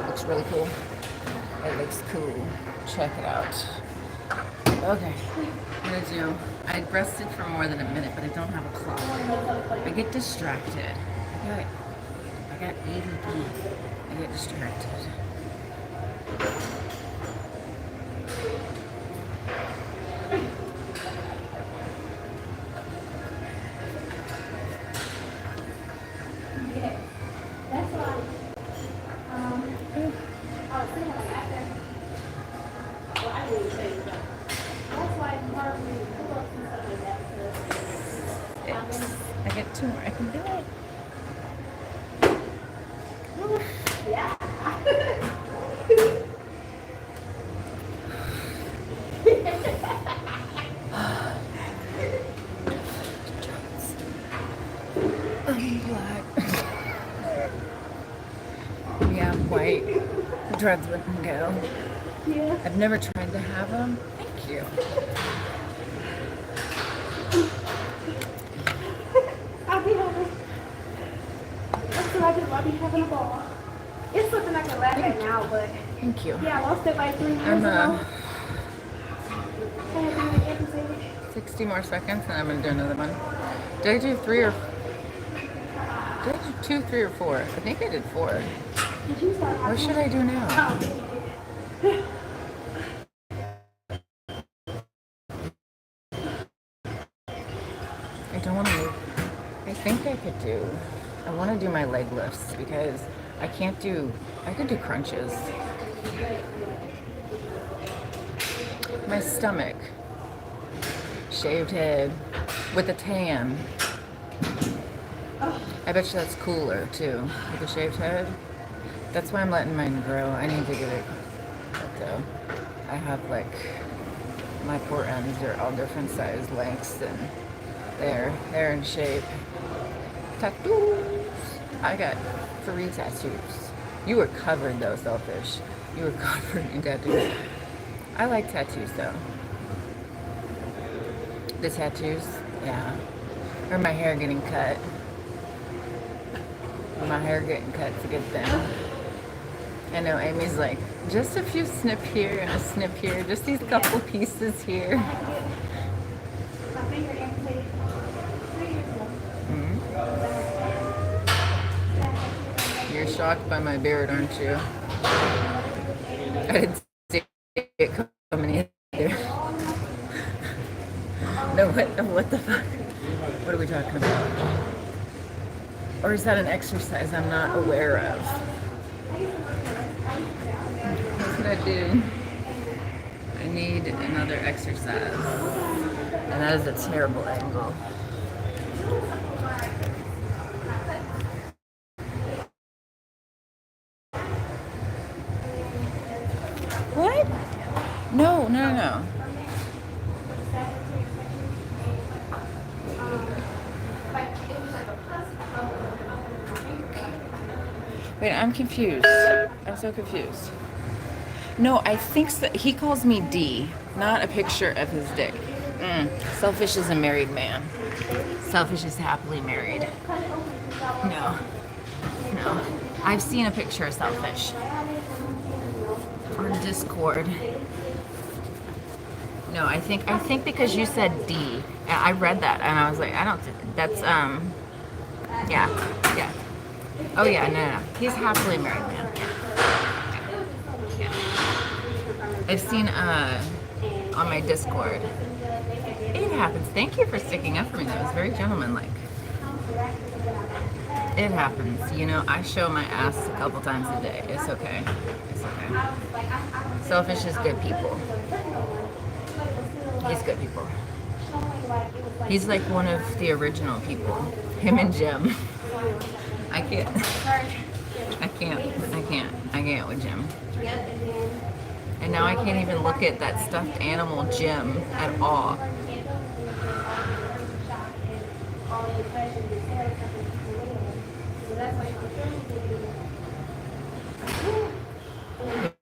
Looks really cool. It looks cool. Check it out. Okay, I'm gonna do. I rested for more than a minute, but I don't have a clock. I get distracted. I got ADD. I get distracted. That's why. I was thinking like after. Well, I didn't say it, but that's why part of me pull ups and stuff like that because I get 2 more. I can do it. yeah. I'm black. Yeah, I'm white. Dreads wouldn't go. Yeah. I've never tried to have them. Thank you. I'll be having. That's what I do. I'll be having a ball. It's something I can laugh at now, but Thank you. yeah, I lost it like 3 years I'm ago. I had to be amputated. 60 more seconds and I'm gonna do another one. Did I do 3 or did I do 2, 3 or 4? I think I did 4. Did you start? What should I do now? Oh. I don't want to move. I think I could do. I want to do my leg lifts because I can't do. I could do crunches. My stomach, shaved head, with a tan. I bet you that's cooler too, with a shaved head. That's why I'm letting mine grow. I need to get it cut though. I have like my poor ends are all different size lengths and they're in shape. Tattoos. I got 3 tattoos. You were covered though, Selfish. You were covered in tattoos. I like tattoos though. The tattoos, yeah. Or my hair getting cut. My hair getting cut's a good thing. I know Amy's like, just a few snip here and a snip here, just these couple pieces here. My finger amputated 3 years ago. You're shocked by my beard, aren't you? I didn't see it coming either. No, what the fuck? What are we talking about? Or is that an exercise I'm not aware of? What should I do? I need another exercise. And that is a terrible angle. What? No. Wait, I'm confused. I'm so confused. No, I think so. He calls me D, not a picture of his dick. Selfish is a married man. Selfish is happily married. No. I've seen a picture of Selfish on Discord. No, I think because you said D, and I read that and I was like, I don't think that's yeah. Oh yeah, no. He's happily married man. Yeah. I've seen on my Discord. It happens. Thank you for sticking up for me. That was very gentlemanlike. It happens. You know, I show my ass a couple times a day. It's okay. Selfish is good people. He's good people. He's like one of the original people. Him and Jim. I can't. I can't with Jim. And now I can't even look at that stuffed animal Jim at all.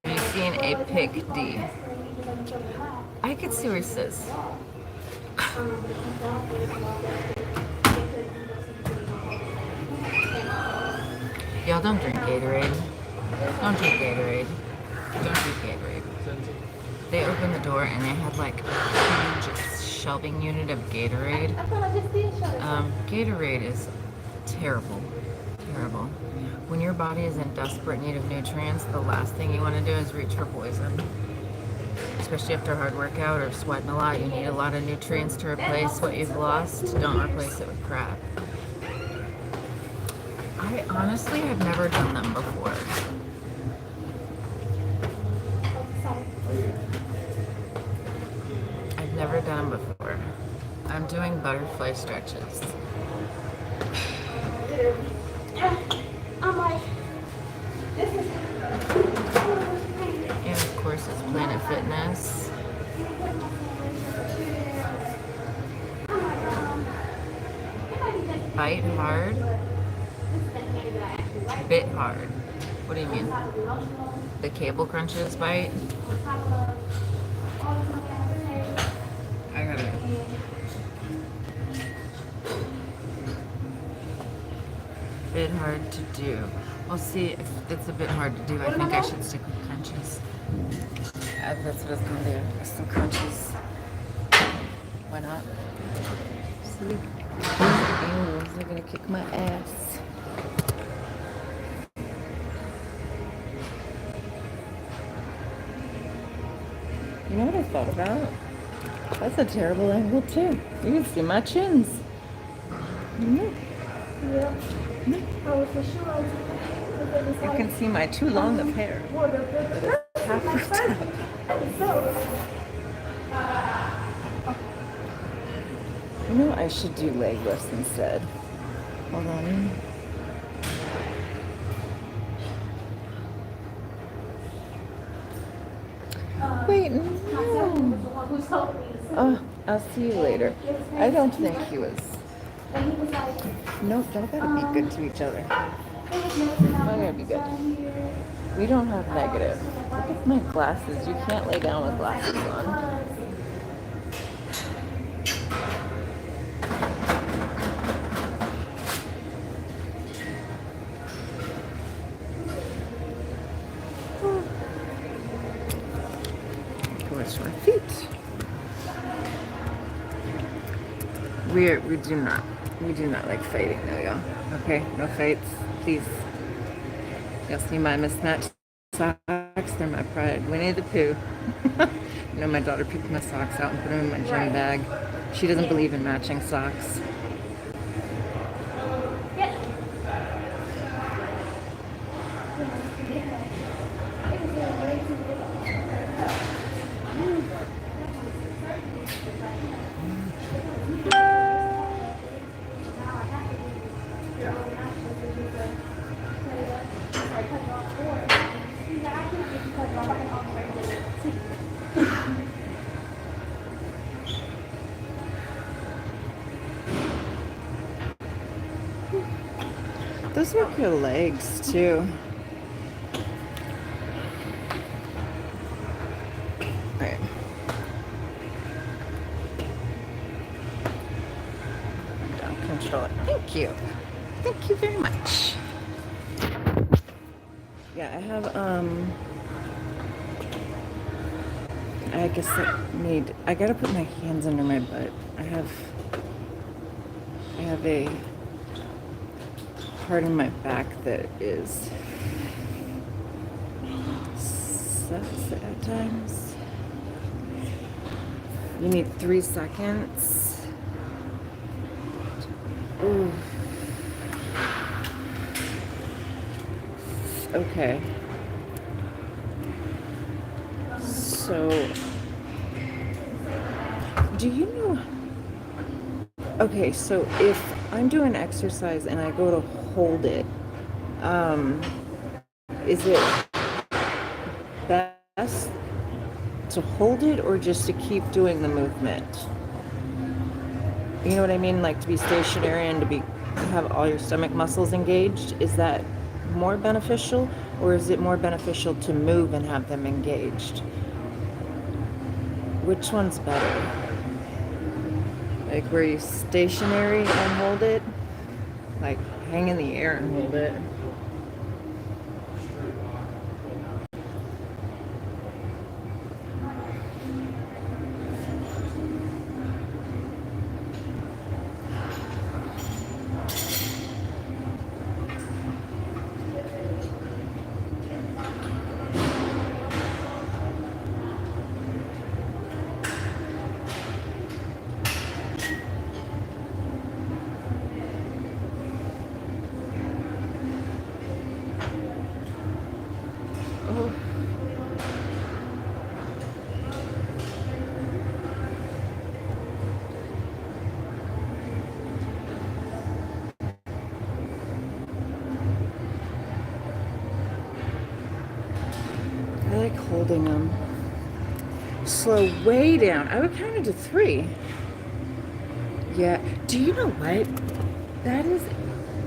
Have you seen a pic D? I could see where it says. Y'all don't drink Gatorade. Don't drink Gatorade. Don't drink Gatorade. They opened the door and they had like a huge shelving unit of Gatorade. Gatorade is terrible. Terrible. When your body is in desperate need of nutrients, the last thing you want to do is reach for poison. Especially after a hard workout or sweating a lot, you need a lot of nutrients to replace what you've lost. Don't replace it with crap. I honestly have never done them before. I've never done them before. I'm doing butterfly stretches. I'm like, this is. And of course, it's Planet Fitness. Bite hard. Bit hard. What do you mean? The cable crunches bite? I got it. Bit hard to do. We'll see if it's a bit hard to do. I think I should stick with crunches. That's what I was gonna do. Some crunches. Why not? See? Animals are gonna kick my ass. You know what I thought about? That's a terrible angle too. You can see my chins. Mm-hmm. Yeah. Oh, for sure. You can see my too long of hair. Half roofed up. You know, I should do leg lifts instead. Hold on. Wait, no. Oh, I'll see you later. I don't think he was. Nope, y'all gotta be good to each other. Y'all gotta be good. We don't have negative. Look at my glasses. You can't lay down with glasses on. Wash my feet. We do not like fighting though, y'all. Okay, no fights, please. Y'all see my mismatched socks? They're my pride. Winnie the Pooh. You know, my daughter picked my socks out and put them in my gym bag. She doesn't believe in matching socks. Those work your legs too. Alright. Down control it. Thank you. Thank you very much. Yeah, I have I guess I gotta put my hands under my butt. I have a part in my back that is sucks at times. You need 3 seconds. Ooh. Okay. So, do you know Okay, so if I'm doing exercise and I go to hold it, um, is it best to hold it or just to keep doing the movement? You know what I mean? Like to be stationary and to have all your stomach muscles engaged. Is that more beneficial, or is it more beneficial to move and have them engaged? Which one's better? Like where you stationary and hold it? Like hang in the air and hold it. Oh, I like holding them. Slow way down. I would count it to 3. Yeah. Do you know what? That has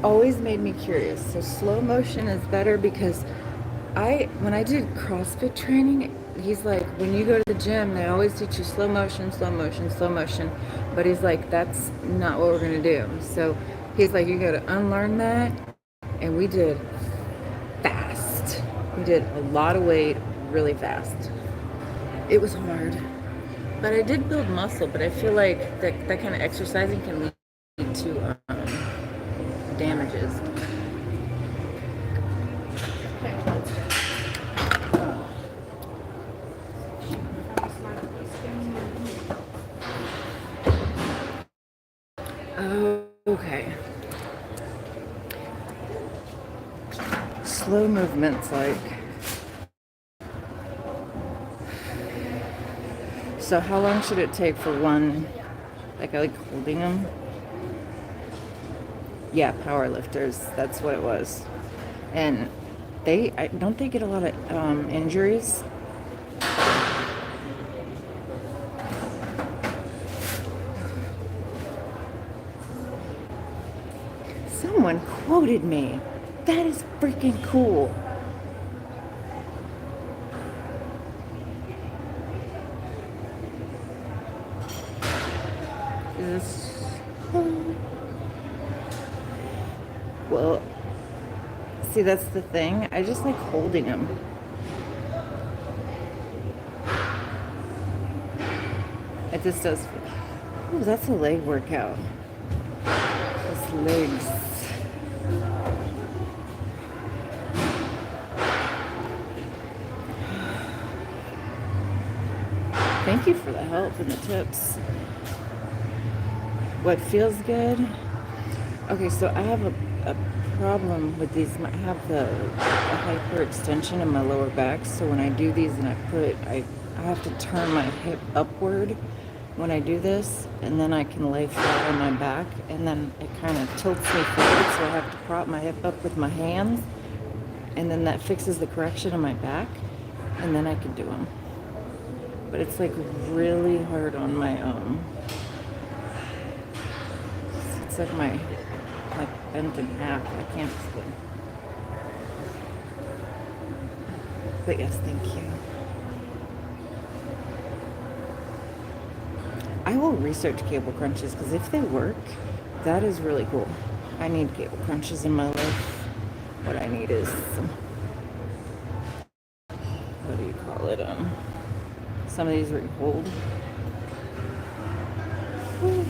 always made me curious. So slow motion is better because when I did CrossFit training, he's like, when you go to the gym, they always teach you slow motion, slow motion, slow motion. But he's like, that's not what we're gonna do. So he's like, you gotta unlearn that. And we did fast. We did a lot of weight really fast. It was hard. But I did build muscle, but I feel like that kind of exercising can lead to damages. Oh, okay. Slow movements like. So how long should it take for one? Like I like holding them. Yeah, power lifters. That's what it was. And don't they get a lot of injuries? Someone quoted me. That is freaking cool. Is well, see, that's the thing. I just like holding them. It just does. Oh, that's a leg workout. Just legs. Thank you for the help and the tips. What feels good? Okay, so I have a problem with these. I have a hyperextension in my lower back, so when I do these and I have to turn my hip upward when I do this, and then I can lay flat on my back, and then it kind of tilts me forward, so I have to prop my hip up with my hands, and then that fixes the correction on my back, and then I can do them. But it's like really hard on my it's like my bent in half. I can't explain. But yes, thank you. I will research cable crunches because if they work, that is really cool. I need cable crunches in my life. What I need is some, what do you call it? Some of these where you hold. Whew.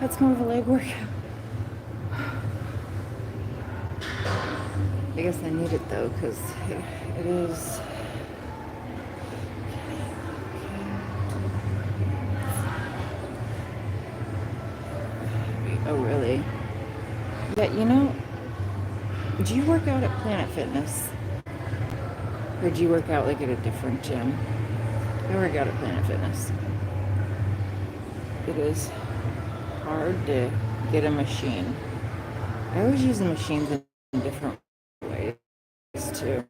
That's more of a leg workout. I guess I need it though, because it is. Oh, really? Yeah, do you work out at Planet Fitness? Or do you work out like at a different gym? I work out at Planet Fitness. it is hard to get a machine. I always use the machines in different ways too.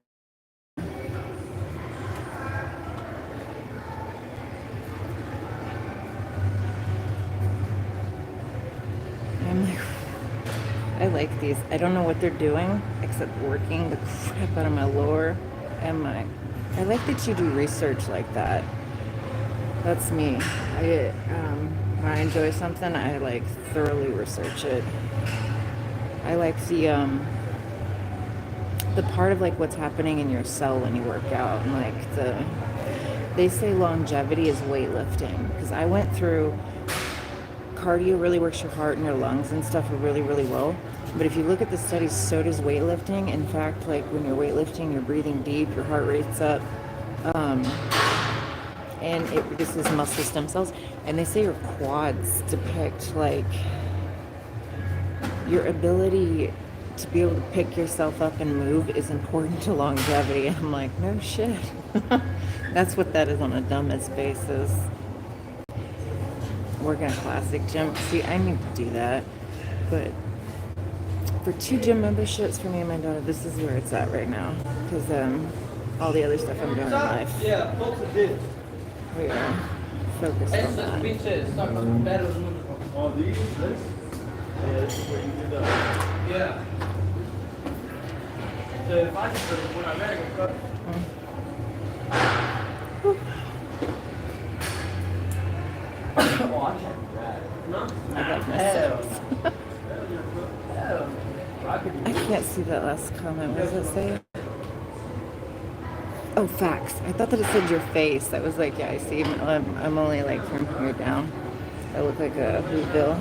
I'm like, I like these. I don't know what they're doing except working the crap out of my lower and my. I like that you do research like that. That's me. When I enjoy something, I like thoroughly research it. I like the part of like what's happening in your cell when you work out, and like they say longevity is weightlifting, because I went through cardio really works your heart and your lungs and stuff really, really well. But if you look at the studies, so does weightlifting. In fact, like when you're weightlifting, you're breathing deep, your heart rate's up, and it reduces muscle stem cells. And they say your quads depict like your ability to be able to pick yourself up and move is important to longevity. I'm like, no shit. That's what that is on a dumbest basis. Working a classic gym. See, I need to do that. But for 2 gym memberships for me and my daughter, this is where it's at right now. Because all the other stuff I'm doing in life. Yeah, folks did. We are focused on that. Oh, these? This? Yeah, this is where you did that. Yeah. So if I just when I met her, oh, I can't do that. No? I got my 6. I can't see that last comment. What does it say? Oh, facts. I thought that it said your face. I was like, yeah, I see. I'm only like from here down. I look like a Whoville.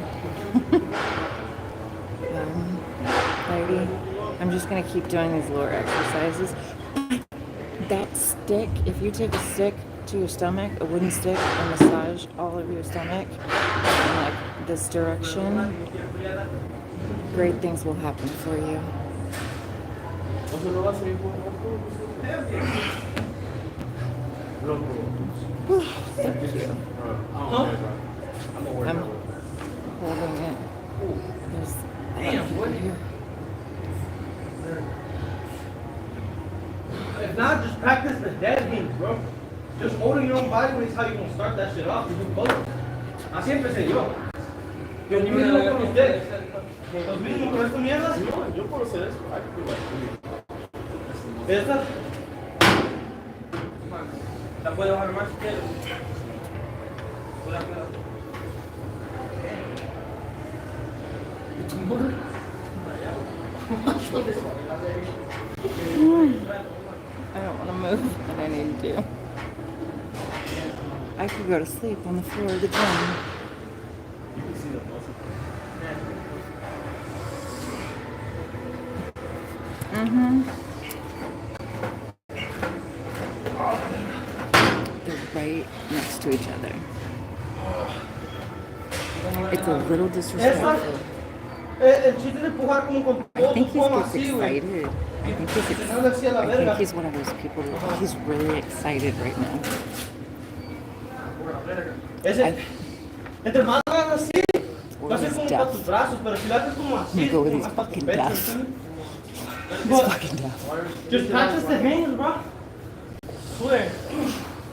Alrighty. I'm just going to keep doing these lower exercises. That stick, if you take a stick to your stomach, a wooden stick, and massage all over your stomach in like this direction, great things will happen for you. Thank you. I'm holding it. There's here. If not, just practice the dead hands, bro. Just holding your own body weight is how you gonna start that shit off. You do both. Así empecé yo. Yo ni me lo con ustedes. Los mismos con estas mierdas. No, yo puedo hacer eso. ¿Esta? La puedo bajar más si quieres. I don't want to move, but I need to. I could go to sleep on the floor of the gym. You can see the muscle. They're right next to each other. It's a little disrespectful. El chiste es empujar como con I think todo he's así, güey. excited. I think he's one of those people. He's really excited right now. Entre más hagas así, Or va a ser he's como deaf. para tus brazos, pero si lo haces como así, Go with como his más para tu fucking pecho, deaf. ¿entiendes? He's fucking deaf. Just practice the hands, bro. Swear.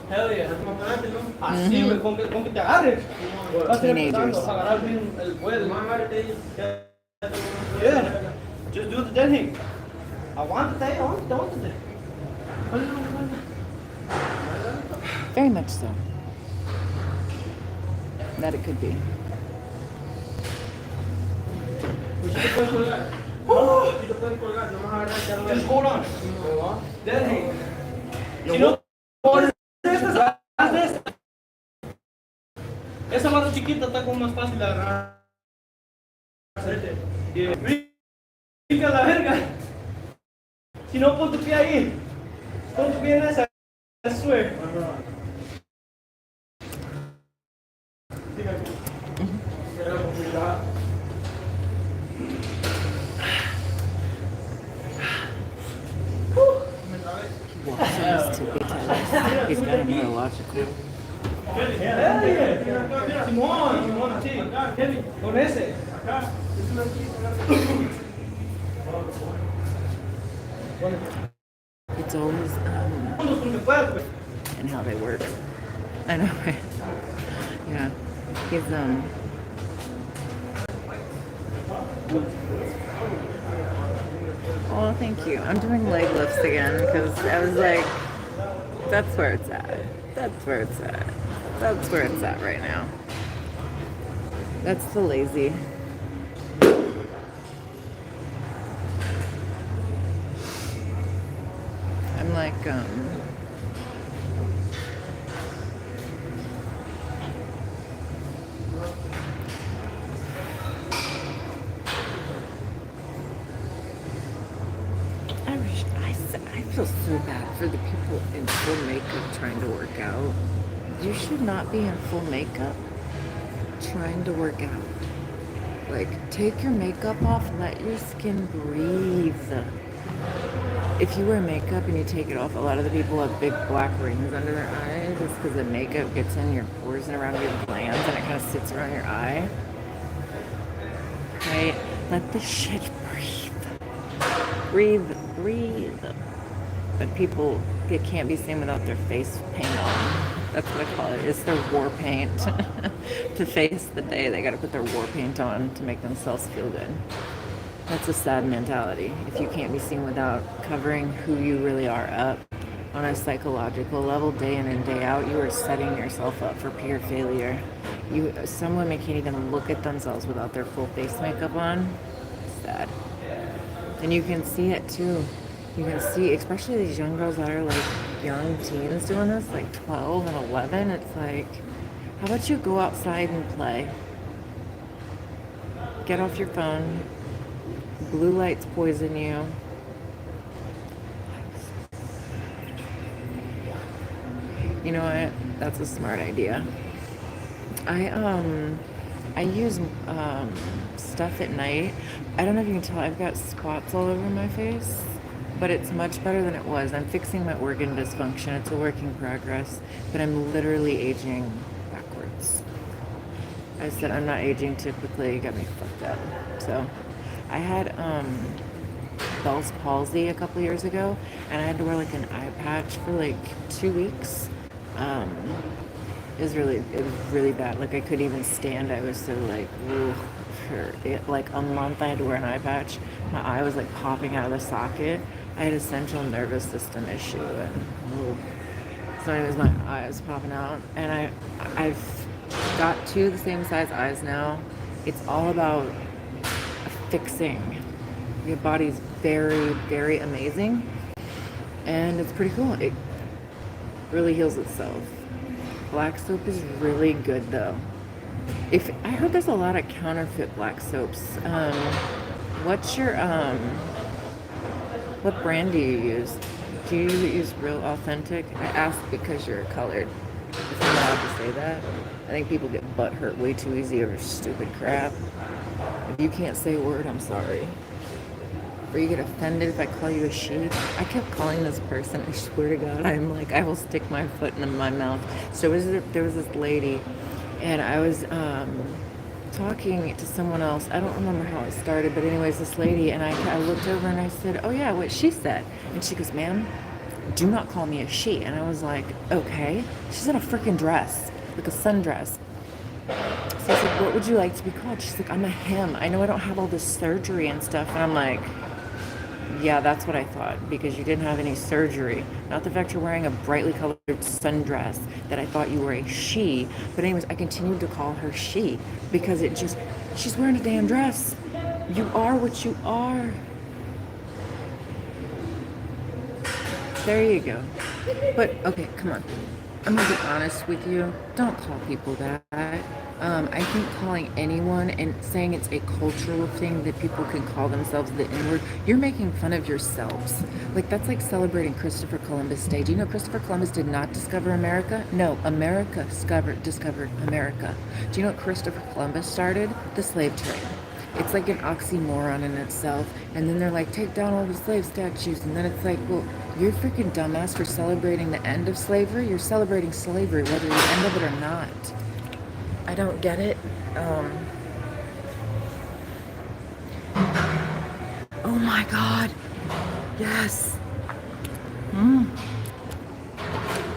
Hell yeah. Así, güey, con que te agarres. Vas a ir empezando a agarrar bien el vuelo. Yeah. Just do the dead hang. Aguántate. Very much so. That it could be. Just hold on. Dead hang. Si no pones estas, haz de esta. Esa mano chiquita está como más fácil de agarrar. Brinca la verga. Si no, pon tu pie ahí. Pon tu pie en esa. I swear. Walks in his tippy toes. He's got a neurological Simón, Simón, así. Con ese. It's always and how they work. I know. Yeah. He's Oh, thank you. I'm doing leg lifts again because I was like, that's where it's at. That's where it's at. That's where it's at right now. That's the lazy. I'm like, I feel so bad for the people in full makeup trying to work out. You should not be in full makeup trying to work out. Like, take your makeup off, let your skin breathe. If you wear makeup and you take it off, a lot of the people have big black rings under their eyes. It's because the makeup gets in your pores and around your glands and it kind of sits around your eye. Right? Let the shit breathe. Breathe. But people, it can't be seen without their face paint on. That's what I call it. It's their war paint. To face the day, they got to put their war paint on to make themselves feel good. That's a sad mentality. If you can't be seen without covering who you really are up on a psychological level, day in and day out, you are setting yourself up for pure failure. Some women can't even look at themselves without their full face makeup on. Sad. And you can see it too. You can see, especially these young girls that are like young teens doing this, like 12 and 11. It's like, how about you go outside and play? Get off your phone. Blue lights poison you. You know what? That's a smart idea. I use stuff at night. I don't know if you can tell, I've got spots all over my face, but it's much better than it was. I'm fixing my organ dysfunction. It's a work in progress, but I'm literally aging backwards. I said I'm not aging typically. It got me fucked up. So I had Bell's palsy a couple years ago, and I had to wear like an eye patch for like 2 weeks. It was really bad. Like I couldn't even stand. I was so like, ooh, for it, like a month I had to wear an eye patch. My eye was like popping out of the socket. I had a central nervous system issue, and so anyways, my eye was popping out, and I've got two the same size eyes now. It's all about fixing. Your body's very, very amazing, and it's pretty cool. It really heals itself. Black soap is really good though. If I heard there's a lot of counterfeit black soaps. What's your what brand do you use? Do you use real authentic? I ask because you're colored. If I'm allowed to say that. I think people get butt hurt way too easy over stupid crap. If you can't say a word, I'm sorry. Or you get offended if I call you a she. I kept calling this person, I swear to God, I'm like, I will stick my foot in my mouth. So there was this lady, and I was talking to someone else. I don't remember how it started, but anyways, this lady, and I looked over and I said, oh yeah, what she said. And she goes, ma'am, do not call me a she. And I was like, okay. She's in a freaking dress, like a sundress. So I said, what would you like to be called? She's like, I'm a him. I know I don't have all this surgery and stuff. And I'm like, yeah, that's what I thought, because you didn't have any surgery. Not the fact you're wearing a brightly colored sundress that I thought you were a she. But anyways, I continued to call her she because she's wearing a damn dress. You are what you are. There you go. But, okay, come on. I'm going to be honest with you. Don't call people that. I think calling anyone and saying it's a cultural thing that people can call themselves the N-word, you're making fun of yourselves. Like, that's like celebrating Christopher Columbus Day. Do you know Christopher Columbus did not discover America? No, America discovered America. Do you know what Christopher Columbus started? The slave trade. It's like an oxymoron in itself. And then they're like, take down all the slave statues. And then it's like, well, you're freaking dumbass for celebrating the end of slavery. You're celebrating slavery, whether you end of it or not. I don't get it. Oh my God. Yes.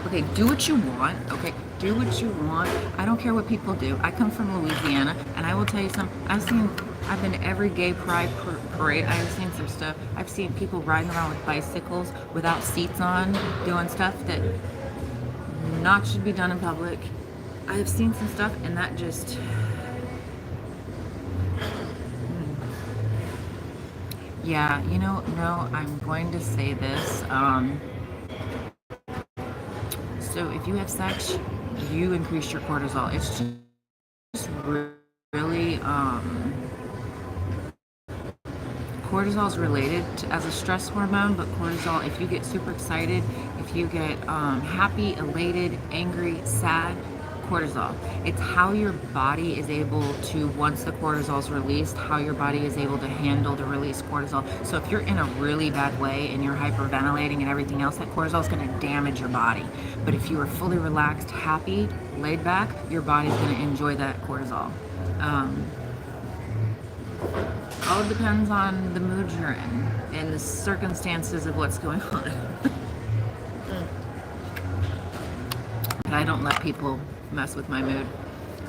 Okay, do what you want. Okay, do what you want. I don't care what people do. I come from Louisiana, and I will tell you something. I've been to every gay pride parade. I've seen some stuff. I've seen people riding around with bicycles without seats on, doing stuff that not should be done in public. I have seen some stuff, and that just... Yeah, you know, no, I'm going to say this. So if you have sex, you increase your cortisol. It's just really, cortisol is related as a stress hormone, but cortisol, if you get super excited, if you get happy, elated, angry, sad, cortisol. It's how your body is able to, once the cortisol is released, how your body is able to handle the released cortisol. So if you're in a really bad way and you're hyperventilating and everything else, that cortisol is going to damage your body. But if you are fully relaxed, happy, laid back, your body's going to enjoy that cortisol. All depends on the mood you're in and the circumstances of what's going on. But I don't let people mess with my mood.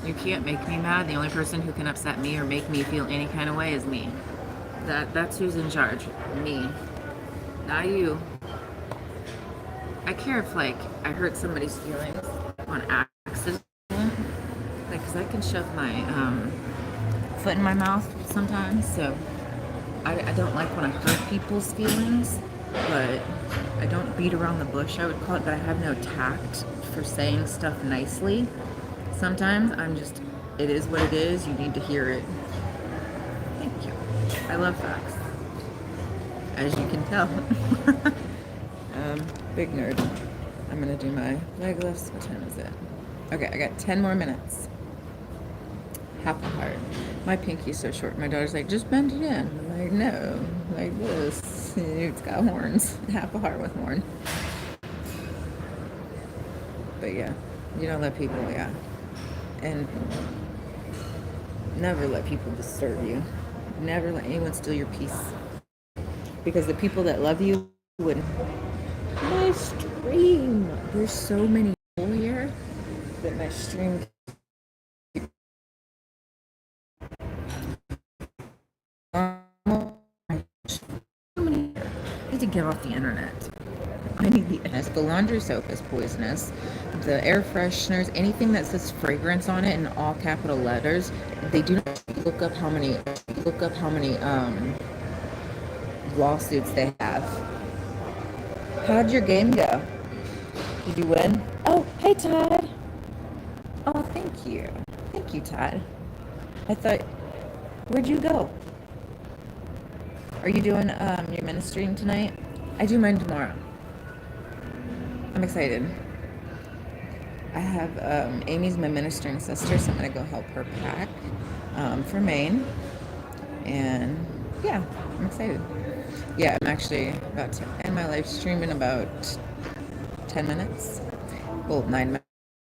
You can't make me mad. The only person who can upset me or make me feel any kind of way is me. That's who's in charge. Me. Not you. I care if, like, I hurt somebody's feelings on accident. Like, because I can shove my foot in my mouth sometimes, so I don't like when I hurt people's feelings, but I don't beat around the bush, I would call it, but I have no tact for saying stuff nicely. Sometimes I'm just, it is what it is, you need to hear it. Thank you. I love facts, as you can tell. Big nerd. I'm gonna do my leg lifts. What time is it? Okay, I got 10 more minutes. Half a heart. My pinky's so short. My daughter's like, just bend it in. I'm like, no, like this. It's got horns. Half a heart with horn. But yeah, you don't let people, yeah. And never let people disturb you. Never let anyone steal your peace. Because the people that love you wouldn't. My stream. There's so many people here that my stream. I need to get off the internet. I need the laundry soap is poisonous. The air fresheners, anything that says fragrance on it in all capital letters, they do not look up how many lawsuits they have. How'd your game go? Did you win? Oh, hey Todd. Oh, thank you. Thank you, Todd. I thought, where'd you go? Are you doing your ministering tonight? I do mine tomorrow. I'm excited. I have Amy's my ministering sister, so I'm gonna go help her pack for Maine. And yeah, I'm excited. Yeah, I'm actually about to end my live stream in about 10 minutes. Well, 9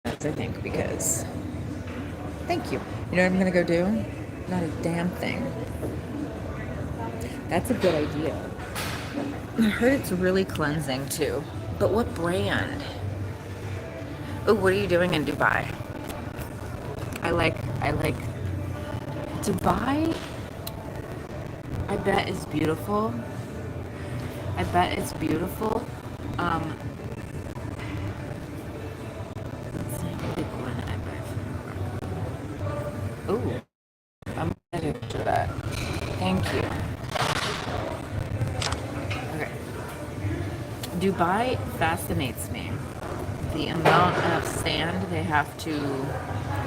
minutes, I think, because thank you. You know what I'm gonna go do? Not a damn thing. That's a good idea. I heard it's really cleansing too. But what brand? Oh, what are you doing in Dubai? I like Dubai. I bet it's beautiful. I bet it's beautiful. Let's see, big one I bet. Oh, I'm gonna do that. Thank you. Okay. Dubai fascinates me. The amount of sand they have to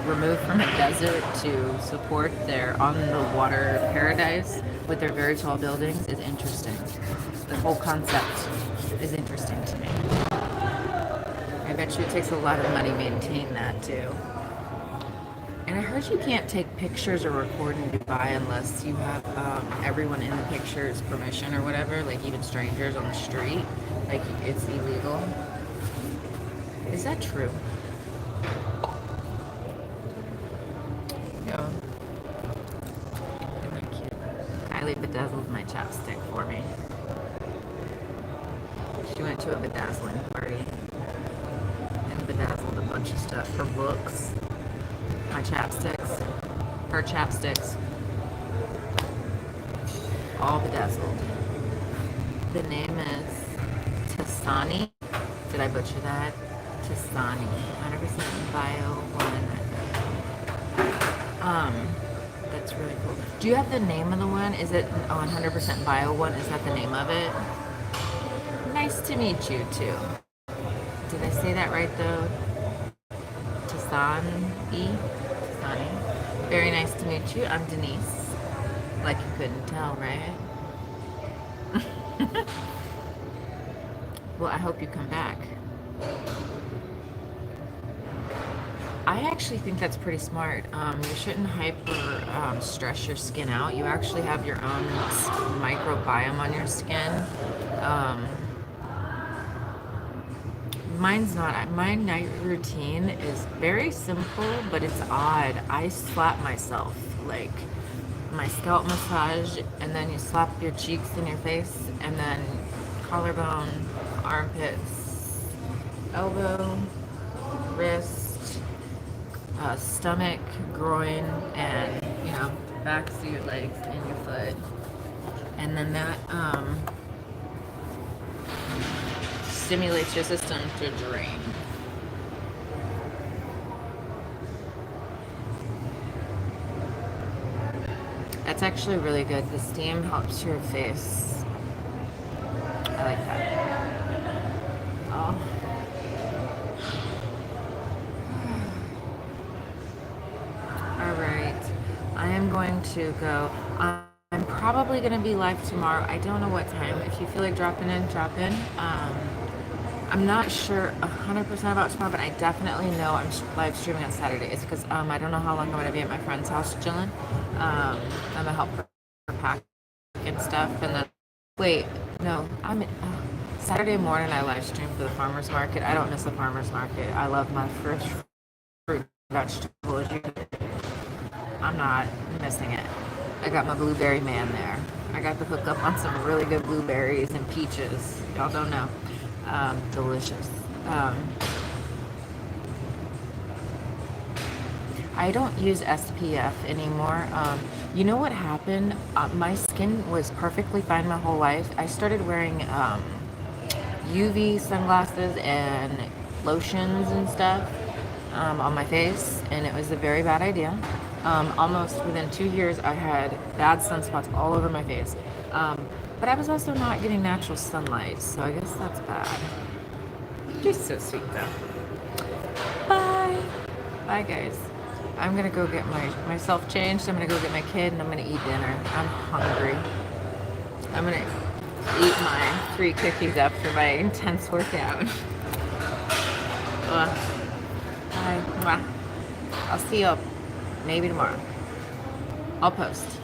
remove from a desert to support their on-the-water paradise with their very tall buildings is interesting. The whole concept is interesting to me. I bet you it takes a lot of money to maintain that too. And I heard you can't take pictures or record in Dubai unless you have everyone in the picture's permission or whatever, like even strangers on the street. Like it's illegal. Is that true? Yeah. Isn't that cute? Kylie bedazzled my chapstick for me. She went to a bedazzling party and bedazzled a bunch of stuff. Her books, my chapsticks, her chapsticks, all bedazzled. The name is Tassani. Did I butcher that? Tassani. 100% bio one. That's really cool. Do you have the name of the one? Is it 100% bio one? Is that the name of it? Nice to meet you too. Did I say that right though? Tassani? Very nice to meet you. I'm Denise. Like you couldn't tell, right? Well, I hope you come back. I actually think that's pretty smart. You shouldn't hyper stress your skin out. You actually have your own microbiome on your skin. Mine's not. My night routine is very simple, but it's odd. I slap myself, like my scalp massage, and then you slap your cheeks and your face, and then collarbone, armpits, elbow, wrist, stomach, groin, and backs of your legs and your foot, and then that stimulates your system to drain. That's actually really good. The steam helps your face. I like that. Oh. All right. I am going to go. I'm probably going to be live tomorrow. I don't know what time. If you feel like dropping in, drop in. I'm not sure 100% about tomorrow, but I definitely know I'm live streaming on Saturday. It's because I don't know how long I'm going to be at my friend's house chilling. I'm going to help her pack and stuff. And then, wait, no, Saturday morning I live stream for the farmer's market. I don't miss the farmer's market. I love my fresh fruit and vegetables. I'm not missing it. I got my blueberry man there. I got the hookup on some really good blueberries and peaches. Y'all don't know. Delicious. I don't use SPF anymore. You know what happened? My skin was perfectly fine my whole life. I started wearing UV sunglasses and lotions and stuff on my face, and it was a very bad idea. Almost within 2 years, I had bad sunspots all over my face. But I was also not getting natural sunlight, so I guess that's bad. You're so sweet, though. Bye. Bye, guys. I'm going to go get myself changed. I'm going to go get my kid, and I'm going to eat dinner. I'm hungry. I'm going to eat my 3 cookies after my intense workout. Bye. I'll see you maybe tomorrow. I'll post.